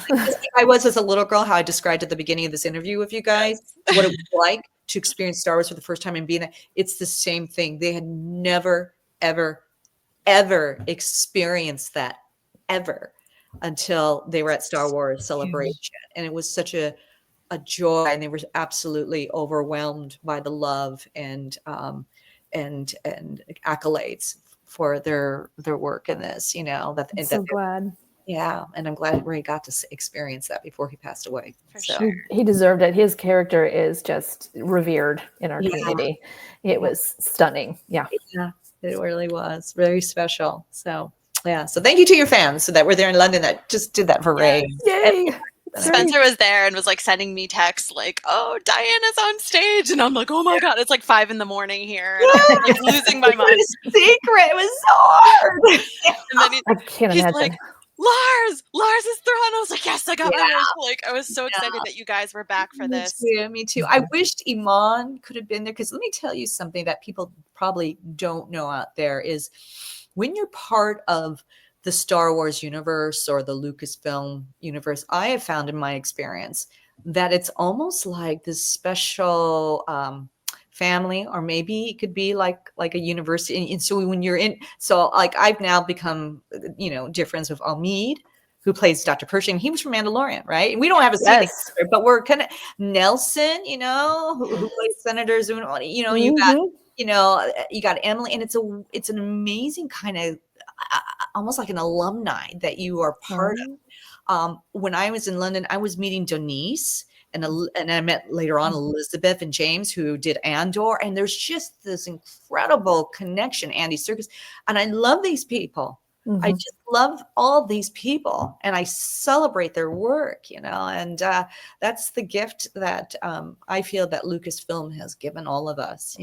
I was as a little girl, how I described at the beginning of this interview with you guys, what it was like to experience Star Wars for the first time and being there. It's the same thing. They had never, ever, ever experienced that ever until they were at Star Wars Celebration. And it was such a joy, and they were absolutely overwhelmed by the love and accolades for their work in this, I'm so glad. Yeah, and I'm glad Ray got to experience that before he passed away. For sure. He deserved it. His character is just revered in our community. It was stunning. Yeah. Yeah, it really was very special. So yeah, so thank you to your fans so that we're there in London that just did that for Ray. Yay! Spencer was there and was like sending me texts like, "Oh, Diana's on stage," and I'm like, "Oh my god!" It's like 5 a.m. here, and I'm like losing my mind. Secret. It was so hard. And then I can't he's imagine. like, Lars is through. And I was like, yes, I got my wish. Like, I was so excited that you guys were back for this. Me too. I wished Iman could have been there, because let me tell you something that people probably don't know out there is when you're part of the Star Wars universe or the Lucasfilm universe, I have found in my experience that it's almost like this special family, or maybe it could be like a university. And so when you're in, so like I've now become, dear friends with Almeid, who plays Dr. Pershing. He was from Mandalorian, right? And we don't have a scene together, but we're kind of Nelson, who plays Senator Zuna. You got Emily, and it's an amazing kind of almost like an alumni that you are part of. When I was in London, I was meeting Denise, and I met later on Elizabeth and James, who did Andor, and there's just this incredible connection, Andy Serkis, and I love these people. I just love all these people, and I celebrate their work, and that's the gift that I feel that Lucasfilm has given all of us,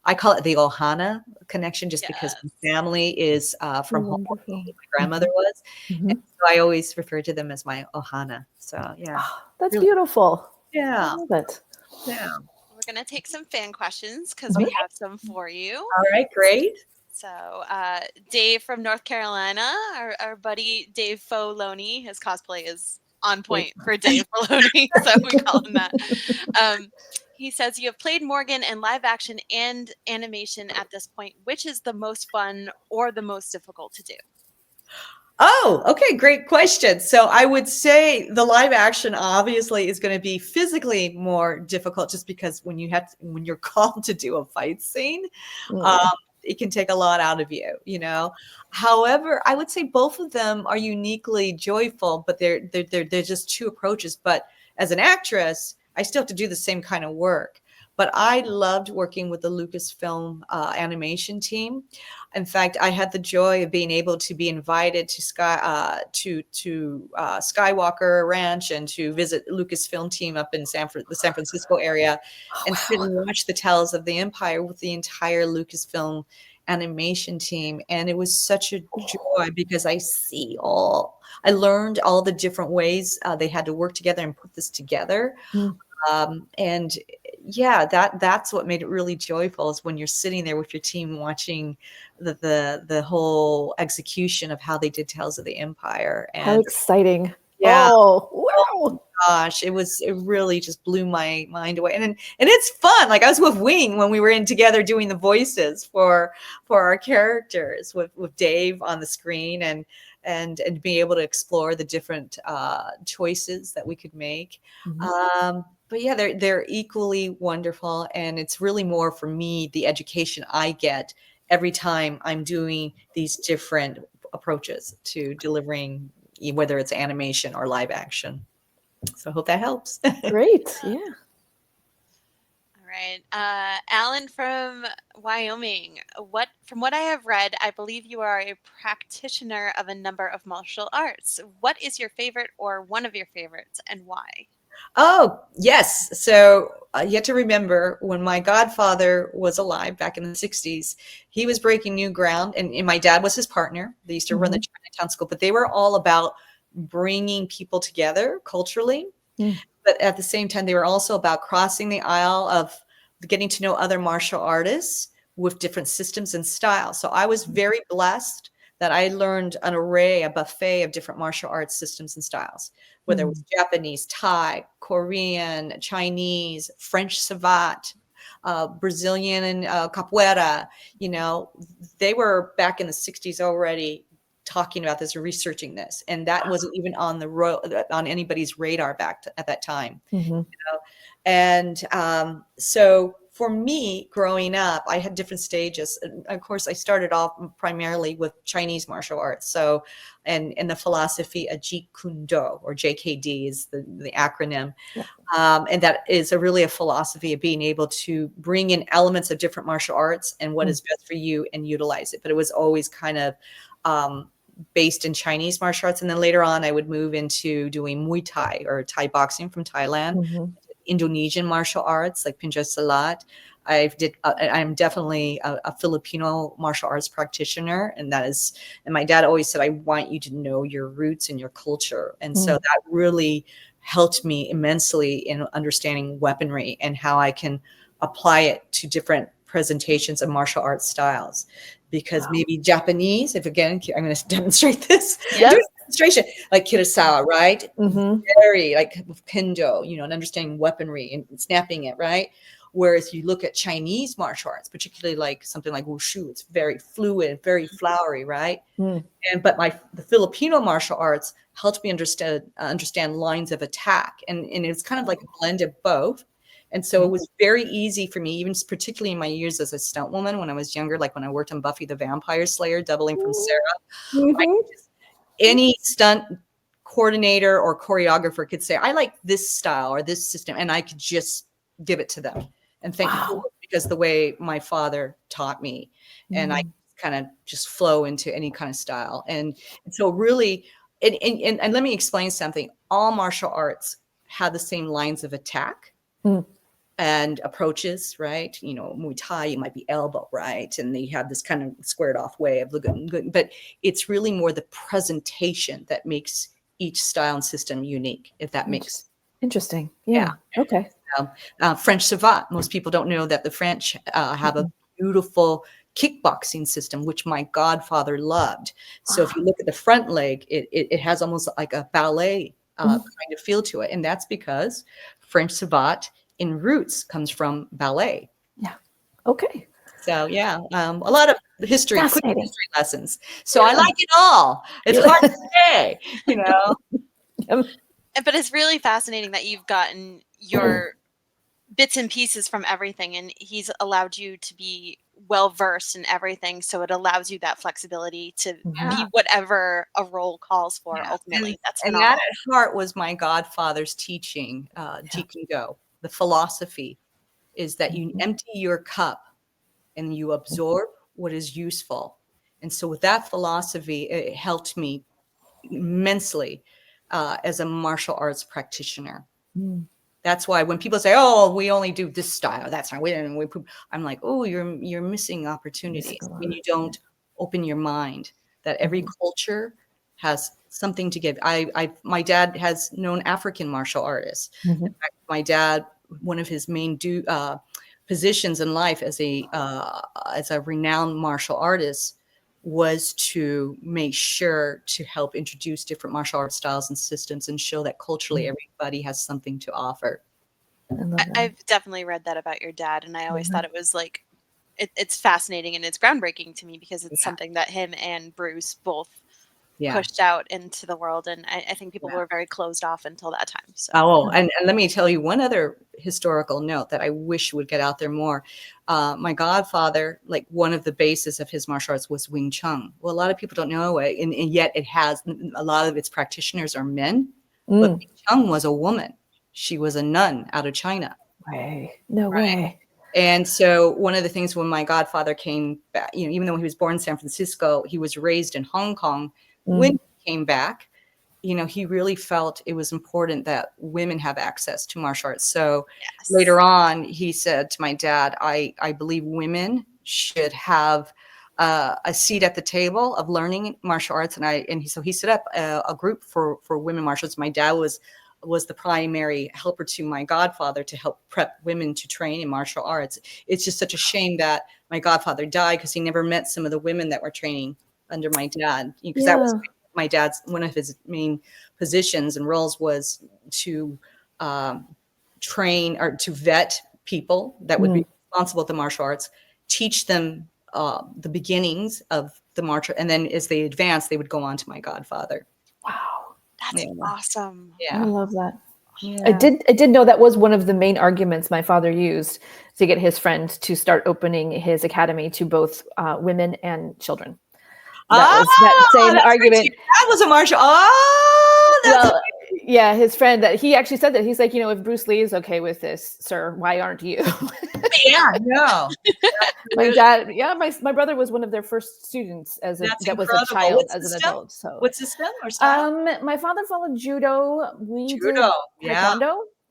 I call it the Ohana connection, just because my family is from Hawaii. My grandmother was. And so I always refer to them as my Ohana. So, yeah. That's really beautiful. Yeah. I love it. Yeah. We're going to take some fan questions because we have some for you. All right, great. So Dave from North Carolina, our buddy Dave Foloni, his cosplay is on point for Dave Filoni, so we call him that. He says, you have played Morgan in live action and animation at this point. Which is the most fun or the most difficult to do? Oh, okay. Great question. So I would say the live action obviously is going to be physically more difficult, just because when you're called to do a fight scene, it can take a lot out of you, However, I would say both of them are uniquely joyful, but they're just two approaches. But as an actress, I still have to do the same kind of work. But I loved working with the Lucasfilm animation team. In fact, I had the joy of being able to be invited to Skywalker Ranch and to visit Lucasfilm team up in the San Francisco area, and sit and watch the Tales of the Empire with the entire Lucasfilm animation team. And it was such a joy, because I learned all the different ways they had to work together and put this together. And yeah, that's what made it really joyful, is when you're sitting there with your team watching the whole execution of how they did Tales of the Empire. And how exciting. Yeah. Oh, wow. Gosh, it really just blew my mind away. And it's fun. Like, I was with Wing when we were in together doing the voices for our characters, with Dave on the screen, and be able to explore the different choices that we could make. But yeah, they're equally wonderful. And it's really more for me, the education I get every time I'm doing these different approaches to delivering, whether it's animation or live action. So I hope that helps. Great. Yeah. All right. Alan from Wyoming. From what I have read, I believe you are a practitioner of a number of martial arts. What is your favorite, or one of your favorites, and why? Oh, yes. So you have to remember, when my godfather was alive back in the 60s, he was breaking new ground, and my dad was his partner. They used to run the Chinatown School, but they were all about bringing people together culturally. But at the same time, they were also about crossing the aisle of getting to know other martial artists with different systems and styles. So I was very blessed that I learned a buffet of different martial arts systems and styles, whether it was Japanese, Thai, Korean, Chinese, French savate, Brazilian, and capoeira. They were back in the 60s already talking about this or researching this, and that wasn't even on anybody's radar at that time. And so for me, growing up, I had different stages. And of course, I started off primarily with Chinese martial arts. So, and the philosophy of Jeet Kune Do, or JKD is the acronym. And that is really a philosophy of being able to bring in elements of different martial arts and what is best for you and utilize it. But it was always kind of based in Chinese martial arts. And then later on, I would move into doing Muay Thai or Thai boxing from Thailand, Indonesian martial arts like Pencak Silat. I'm definitely a Filipino martial arts practitioner. And my dad always said, I want you to know your roots and your culture. And so that really helped me immensely in understanding weaponry and how I can apply it to different presentations of martial arts styles. Because maybe Japanese, if again, I'm going to demonstrate this, do a demonstration like Kurosawa, right? Very like kendo, and understanding weaponry and snapping it, right? Whereas you look at Chinese martial arts, particularly like something like wushu, it's very fluid, very flowery, right? But the Filipino martial arts helped me understand lines of attack, and it's kind of like a blend of both. And so it was very easy for me, even particularly in my years as a stunt woman when I was younger, like when I worked on Buffy the Vampire Slayer, doubling from Sarah. Any stunt coordinator or choreographer could say, I like this style or this system, and I could just give it to them. And thank you, because the way my father taught me, and I kind of just flow into any kind of style. And so really, and let me explain something. All martial arts have the same lines of attack. And approaches, right? Muay Thai, you might be elbow, right? And they have this kind of squared off way of looking good. But it's really more the presentation that makes each style and system unique, if that makes interesting. Yeah. Okay. French savate. Most people don't know that the French have a beautiful kickboxing system, which my godfather loved. So if you look at the front leg, it has almost like a ballet kind of feel to it. And that's because French savate in roots comes from ballet. Yeah. Okay. So yeah, a lot of quick history lessons. So I like it all. It's hard to say, But it's really fascinating that you've gotten your bits and pieces from everything, and he's allowed you to be well versed in everything. So it allows you that flexibility to be whatever a role calls for. Ultimately, and that at heart was my godfather's teaching, Jeet Kune Do. The philosophy is that you empty your cup and you absorb what is useful. And so with that philosophy, it helped me immensely as a martial arts practitioner. That's why when people say, "Oh, we only do this style," that's not. I'm like, "Oh, you're missing opportunities when you don't open your mind. That every culture has something to give." My dad has known African martial artists. In fact, my dad, one of his main positions in life as a renowned martial artist was to make sure to help introduce different martial arts styles and systems and show that culturally everybody has something to offer. I've definitely read that about your dad, and I always thought it was like it's fascinating and it's groundbreaking to me because it's something that him and Bruce both pushed out into the world, and I think people were very closed off until that time. So. And let me tell you one other historical note that I wish would get out there more. My godfather, like one of the bases of his martial arts was Wing Chun. Well, a lot of people don't know it, and yet it has a lot of its practitioners are men, but Wing Chun was a woman. She was a nun out of China. No way. And so one of the things when my godfather came back, even though he was born in San Francisco, he was raised in Hong Kong. When he came back, he really felt it was important that women have access to martial arts. So later on, he said to my dad, I believe women should have a seat at the table of learning martial arts. So he set up a group for women martial arts. My dad was the primary helper to my godfather to help prep women to train in martial arts. It's just such a shame that my godfather died because he never met some of the women that were training under my dad, because that was my dad's, one of his main positions and roles was to train or to vet people that would be responsible at the martial arts, teach them the beginnings of the martial, and then as they advanced, they would go on to my godfather. Wow. That's awesome. I love that. I did know that was one of the main arguments my father used to get his friend to start opening his academy to both women and children. That was that same argument. That was a martial. Yeah, his friend, that he actually said that he's like, if Bruce Lee is okay with this, sir, why aren't you? Yeah, no, My dad, my brother was one of their first students that's that was a incredible. child What's as the an style? adult. So What's the style or style? my father followed judo. We Judo, did yeah,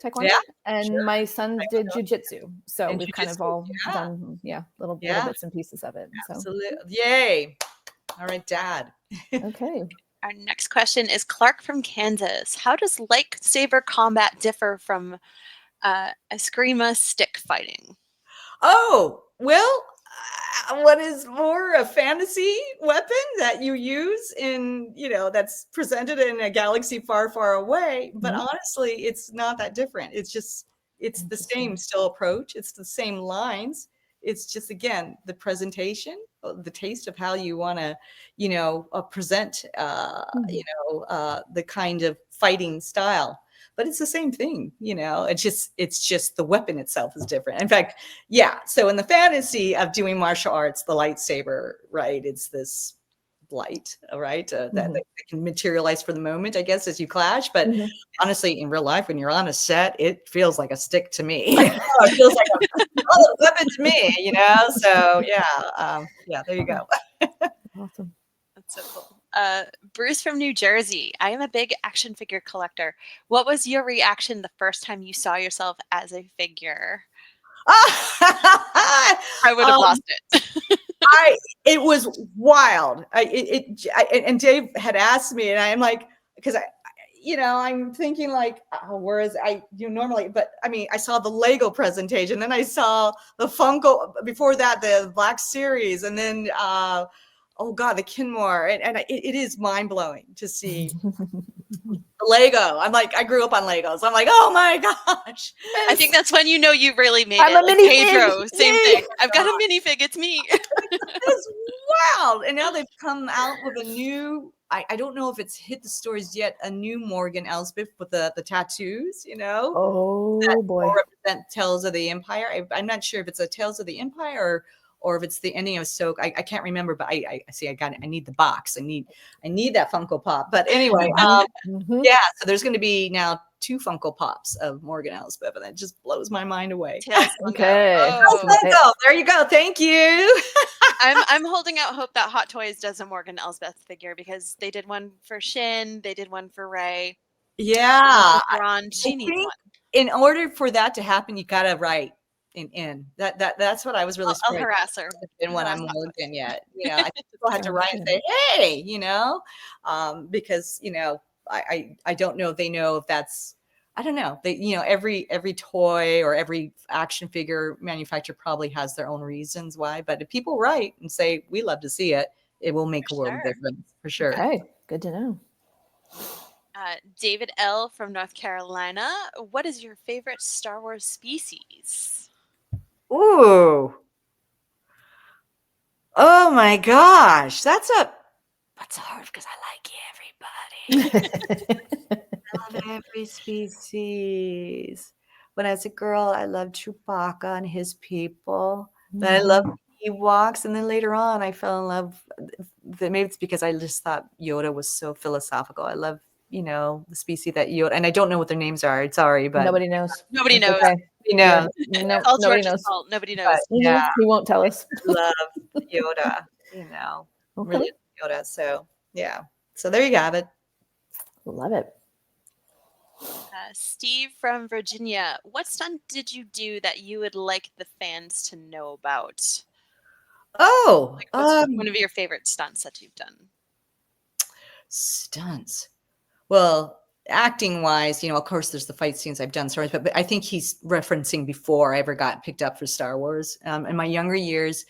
taekwondo, and sure. my sons did jujitsu. So And we've kind of jujitsu, all yeah, done, little yeah, bits and pieces of it. So absolutely. Yay! All right, Dad. okay. Our next question is Clark from Kansas. How does lightsaber combat differ from eskrima stick fighting? Oh, well, what is more a fantasy weapon that you use in, that's presented in a galaxy far, far away. But honestly, it's not that different. It's the same still approach. It's the same lines. It's just, again, the presentation, the taste of how you want to, present, the kind of fighting style. But it's the same thing, it's just the weapon itself is different. In fact, yeah. So in the fantasy of doing martial arts, the lightsaber, right? It's this light, right? That can materialize for the moment, I guess, as you clash. But honestly, in real life, when you're on a set, it feels like a stick to me. It feels like a weapon to me, So yeah, there you go. Awesome. That's so cool. Bruce from New Jersey. I am a big action figure collector. What was your reaction the first time you saw yourself as a figure? I would have lost it. It was wild. And Dave had asked me, and I'm like, because I'm thinking like, whereas normally, but I mean, I saw the Lego presentation, then I saw the Funko before that, the Black Series, and then oh God, the Kinmore, and it is mind blowing to see Lego. I'm like, I grew up on Legos. I'm like, oh my gosh. I think that's when you really made I'm it. a minifig. Pedro, same Yay. thing. I've got a minifig. It's me. It's wild. And now they've come out with a new, I don't know if it's hit the stores yet, a new Morgan Elsbeth with the tattoos, Oh boy. represent Tales of the Empire. I'm not sure if it's a Tales of the Empire or if it's the ending of Ahsoka. I can't remember, but I see. I need the box. I need that Funko Pop. But anyway, yeah. So there's going to be now 2 Funko Pops of Morgan Elsbeth, and that just blows my mind away. Okay. Oh, there you go. Thank you. I'm holding out hope that Hot Toys does a Morgan Elsbeth figure because they did one for Shin, they did one for Ray. Yeah. She needs one. In order for that to happen, you gotta write in. That's what I was really I'll harass her. Been one on Morgan yet. I think people had to write and say, hey, because I don't know if they know if that's, I don't know. They, every toy or every action figure manufacturer probably has their own reasons why. But if people write and say, we love to see it, it will make a world of difference for sure. Okay, good to know. David L. from North Carolina. What is your favorite Star Wars species? Ooh. Oh my gosh. That's hard because I like everybody. I love every species. When I was a girl, I loved Chewbacca and his people. Then I loved Ewoks, and then later on, I fell in love. Maybe it's because I just thought Yoda was so philosophical. I love, the species that Yoda, and I don't know what their names are. Sorry, but Nobody knows. Nobody knows. Okay. No, All nobody George's knows. fault. Nobody knows. Yeah, He won't tell us. love Yoda. Really Yoda. So yeah. So there you have it. Love it. Steve from Virginia. What stunt did you do that you would like the fans to know about? Oh, what's one of your favorite stunts that you've done? Stunts. Well, acting wise, of course, there's the fight scenes I've done, but I think he's referencing before I ever got picked up for Star Wars. In my younger years,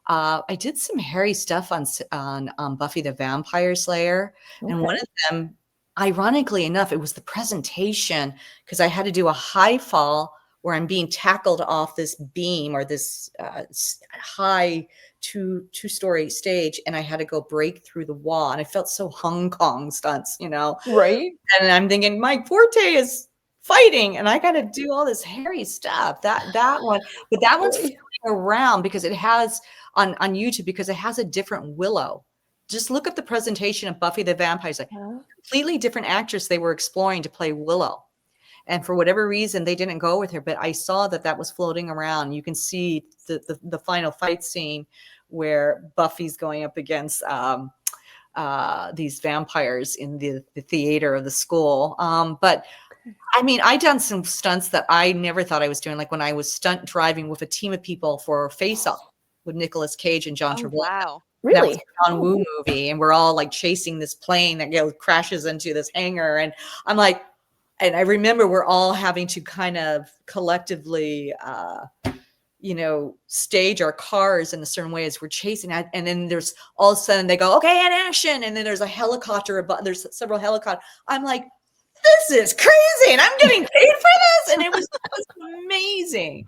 I did some hairy stuff on Buffy the Vampire Slayer, and one of them, ironically enough, it was the presentation because I had to do a high fall where I'm being tackled off this beam or this high two-story stage, and I had to go break through the wall, and I felt so Hong Kong stunts, Right. And I'm thinking, Mike Forte is fighting, and I got to do all this hairy stuff. That one, but that one's around because it has on YouTube because it has a different Willow just look up the presentation of Buffy the Vampire Slayer. Completely different actress they were exploring to play Willow. And for whatever reason, they didn't go with her. But I saw that was floating around. You can see the final fight scene where Buffy's going up against these vampires in the theater of the school. But I mean, I done some stunts that I never thought I was doing, like when I was stunt driving with a team of people for Face Off with Nicolas Cage and John Travolta. Wow. Really? That was a John Woo movie, and we're all like chasing this plane that crashes into this hangar, and I'm like, and I remember we're all having to kind of collectively, stage our cars in a certain way as we're chasing. And then there's all of a sudden they go, okay, and action, and then there's a helicopter. There's several helicopters. I'm like, this is crazy, and I'm getting paid for this, and it was amazing.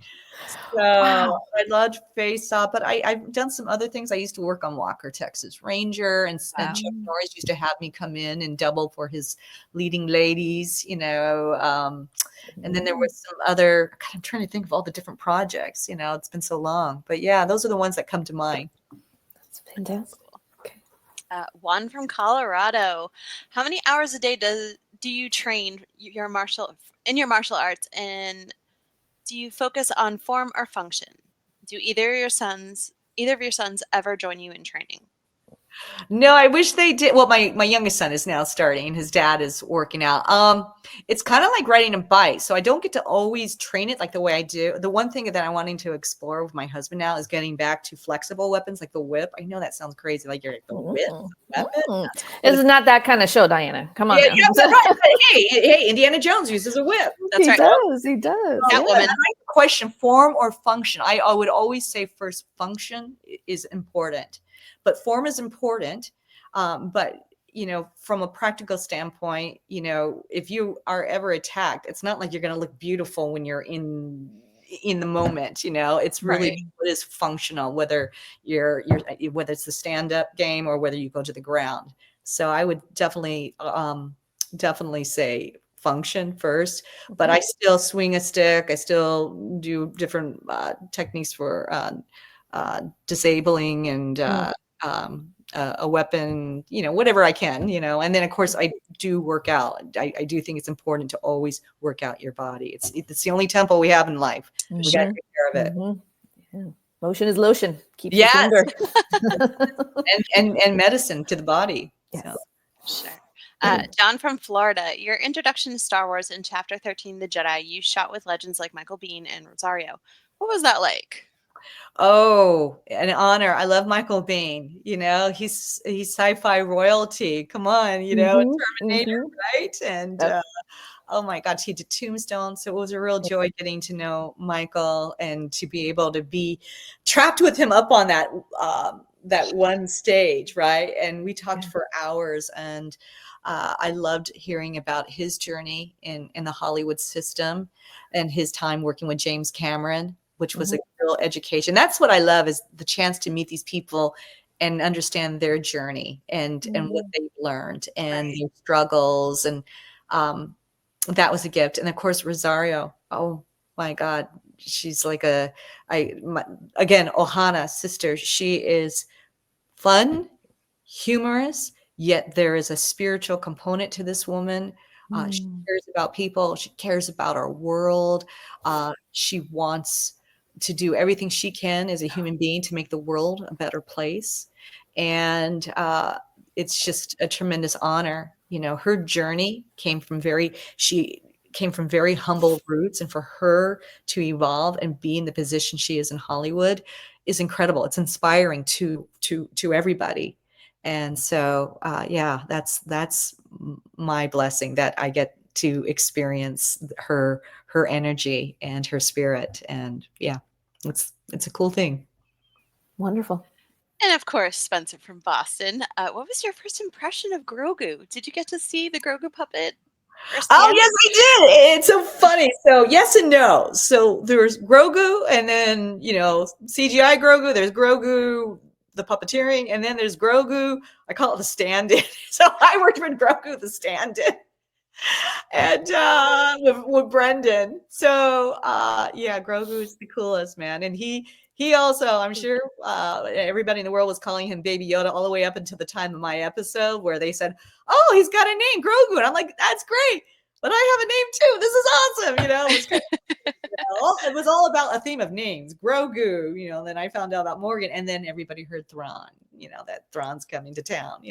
So Wow. I loved Face Off, but I've done some other things. I used to work on Walker, Texas Ranger, and Chuck Norris used to have me come in and double for his leading ladies, and then there was some other. God, I'm trying to think of all the different projects. It's been so long, but yeah, those are the ones that come to mind. That's fantastic. Juan from Colorado. How many hours a day do you train your martial arts, and do you focus on form or function? Do either of your sons ever join you in training? No, I wish they did. Well, my youngest son is now starting. His dad is working out. It's kind of like riding a bike. So I don't get to always train it like the way I do. The one thing that I'm wanting to explore with my husband now is getting back to flexible weapons like the whip. I know that sounds crazy, like you're like, the whip. This is not that kind of show, Diana. Come on. Yeah, right. But hey, Indiana Jones uses a whip. That's right. He does. That woman. I like the question, form or function. I would always say first, function is important. But form is important. But, from a practical standpoint, if you are ever attacked, it's not like you're going to look beautiful when you're in the moment. It's really what is functional, whether whether it's the stand-up game or whether you go to the ground. So I would definitely say function first, but I still swing a stick. I still do different techniques for disabling and a weapon, whatever I can, and then of course I do work out. I do think it's important to always work out your body. It's the only temple we have in life. We got to take care of it. Yeah. Motion is lotion. Keep Yes. younger. and medicine to the body. Yes. So. Sure. John from Florida, your introduction to Star Wars in Chapter 13, The Jedi, you shot with legends like Michael Biehn and Rosario. What was that like? Oh, an honor. I love Michael Biehn. He's sci-fi royalty. Come on, Terminator, right? And oh my gosh, he did Tombstone. So it was a real joy getting to know Michael and to be able to be trapped with him up on that one stage, right? And we talked for hours, and I loved hearing about his journey in the Hollywood system and his time working with James Cameron, which was a real education. That's what I love, is the chance to meet these people and understand their journey and what they've learned and their struggles. And that was a gift. And of course, Rosario, oh my God, she's like again, Ohana sister. She is fun, humorous, yet there is a spiritual component to this woman. She cares about people. She cares about our world. She wants to do everything she can as a human being to make the world a better place. And it's just a tremendous honor. Her journey came from very humble roots, and for her to evolve and be in the position she is in Hollywood is incredible. It's inspiring to everybody. And so, that's my blessing, that I get to experience her energy and her spirit. And it's a cool thing. Wonderful. And of course, Spencer from Boston. What was your first impression of Grogu? Did you get to see the Grogu puppet firsthand? Oh, yes, I did. It's so funny. So yes and no. So there's Grogu, and then, CGI Grogu. There's Grogu, the puppeteering, and then there's Grogu. I call it the stand-in. So I worked with Grogu, the stand-in, and with Brendan. So Grogu is the coolest, man. And he He also, I'm sure everybody in the world was calling him Baby Yoda all the way up until the time of my episode where they said, "Oh, he's got a name, Grogu." And I'm like, "That's great, but I have a name too. This is awesome." It was all about a theme of names, Grogu. Then I found out about Morgan, and then everybody heard Thrawn. That Thrawn's coming to town.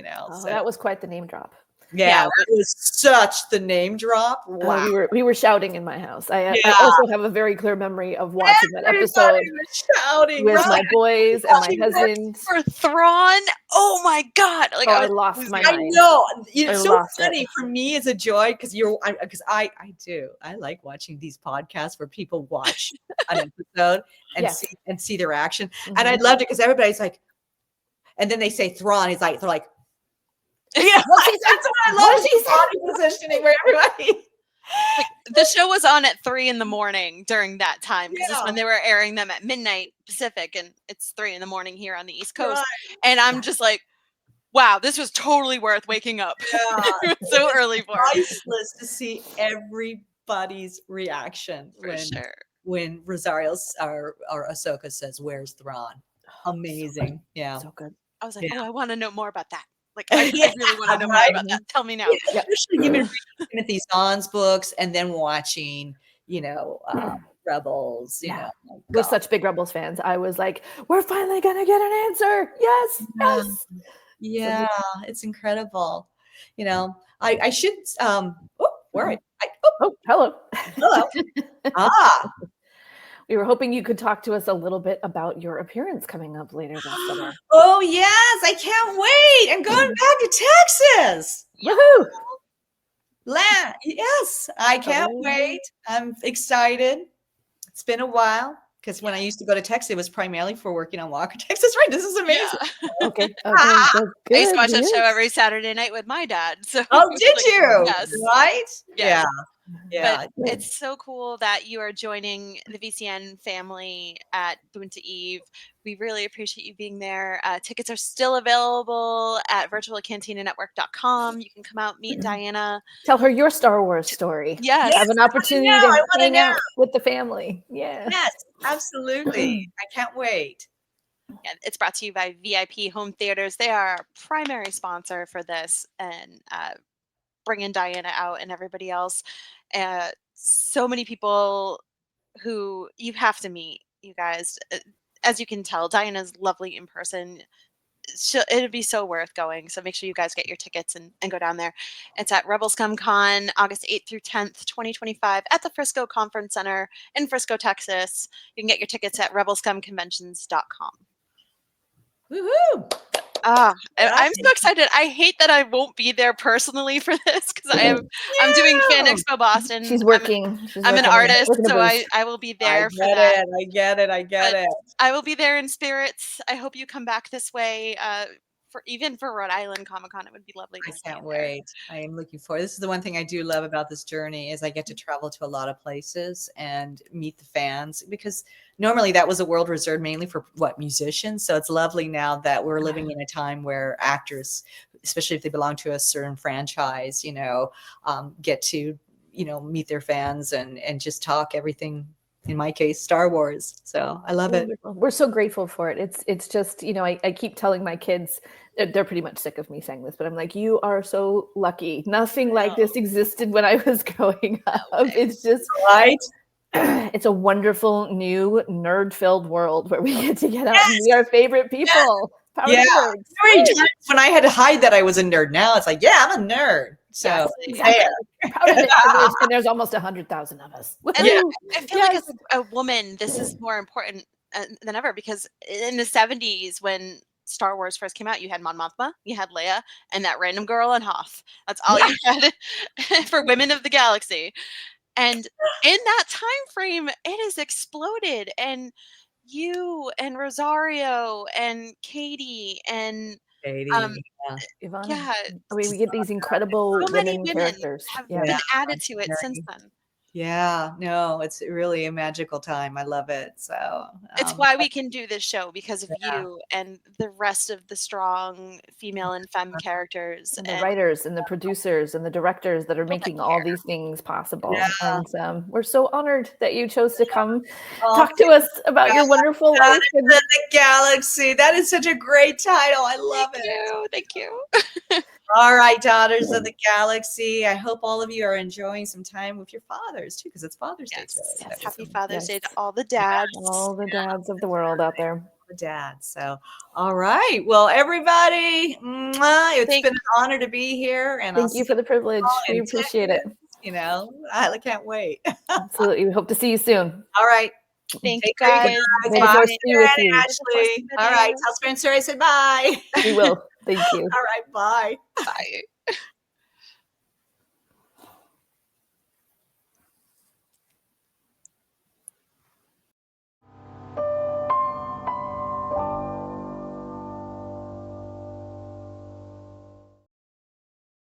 So that was quite the name drop. Yeah, it was such the name drop. Wow. We were shouting in my house. I also have a very clear memory of watching that episode shouting with my boys and my husband for Thrawn. Oh my God! Like I lost my mind. I know. It's so funny for me as a joy because I like watching these podcasts where people watch an episode and see their reaction, and I loved it because everybody's like, and then they say Thrawn. They're like. Yeah, that's what I love. She's body positioning where everybody. Like, the show was on at 3 a.m. during that time because it's when they were airing them at midnight Pacific, and it's 3 a.m. here on the East Coast. Right. And I'm just like, wow, this was totally worth waking up. Yeah. It was so early for it. Priceless to see everybody's reaction when Rosario's or Ahsoka says, "Where's Thrawn?" Amazing, yeah, so good. I was like, oh, I want to know more about that. Like, I really want to know more about that. Tell me now. Yeah, especially you've been reading Timothy Zahn's books and then watching, Rebels. We're such big Rebels fans. I was like, we're finally gonna get an answer. Yes, yes. Yeah, it's incredible. I should. Where are hello. Hello. We were hoping you could talk to us a little bit about your appearance coming up later this summer. Oh, yes. I can't wait. I'm going back to Texas. Woohoo! Yes, I can't wait. I'm excited. It's been a while because when I used to go to Texas, it was primarily for working on Walker, Texas. Right. This is amazing. Yeah. Okay. I used to watch that show every Saturday night with my dad. So did you? Yes. Right? Yes. Yeah. But it's so cool that you are joining the VCN family at Boonta Eve. We really appreciate you being there. Tickets are still available at virtualcantinanetwork.com. You can come out, meet Diana. Tell her your Star Wars story. Yes. Have an opportunity to hang out with the family. Yeah. Yes, absolutely. I can't wait. Yeah, it's brought to you by VIP Home Theaters. They are our primary sponsor for this and bringing Diana out and everybody else. So many people who you have to meet, you guys. As you can tell, Diana's lovely in person. It'd be so worth going. So make sure you guys get your tickets and go down there. It's at Rebel Scum Con, August 8th through 10th, 2025 at the Frisco Conference Center in Frisco, Texas. You can get your tickets at rebelscumconventions.com. Woohoo! I'm so excited. I hate that I won't be there personally for this because I'm doing Fan Expo Boston. She's working. I'm an artist, so I will be there for that. I get it. I will be there in spirits. I hope you come back this way. For Rhode Island Comic Con, it would be lovely to see. I can't wait. I am looking forward. This is the one thing I do love about this journey is I get to travel to a lot of places and meet the fans because normally that was a world reserved mainly for musicians. So it's lovely now that we're living in a time where actors, especially if they belong to a certain franchise, get to, meet their fans and just talk everything. In my case, Star Wars. So I love it. We're so grateful for it. It's just, I keep telling my kids, they're pretty much sick of me saying this, but I'm like, you are so lucky. Nothing like this existed when I was growing up. It's just right. It's a wonderful new nerd-filled world where we get to get out and meet our favorite people. Nerds. When I had to hide that I was a nerd, now it's like, I'm a nerd. So exactly. Proud of it. And there's almost 100,000 of us. And I feel like as a woman, this is more important than ever because in the 70s when Star Wars first came out, you had Mon Mothma, you had Leia, and that random girl on Hoth. That's all you had for women of the galaxy. And in that time frame, it has exploded. And you and Rosario and Katie and Ivana. Yeah, we get these incredible so many women characters have been added to it since then. Yeah, no, it's really a magical time. I love it. So It's why we can do this show, because of you and the rest of the strong female and femme characters and the writers and the producers and the directors that are making all these things possible. Yeah. And we're so honored that you chose to come Oh, talk to us about your wonderful life. Daughters of the Galaxy. That is such a great title. I love it. Thank you. All right, Daughters of the Galaxy. I hope all of you are enjoying some time with your fathers too, because it's Father's Day today. Yes. Happy Father's Day to all the dads. All the dads of the world out there. The dads. So, all right. Well, everybody, it's been an honor to be here. And thank you for the privilege. We appreciate it. You know, I can't wait. Absolutely. We hope to see you soon. All right. Thank you, guys. May the force be with you. Ashlee. All right. Tell Spencer I said bye. We will. Thank you. All right. Bye. Bye.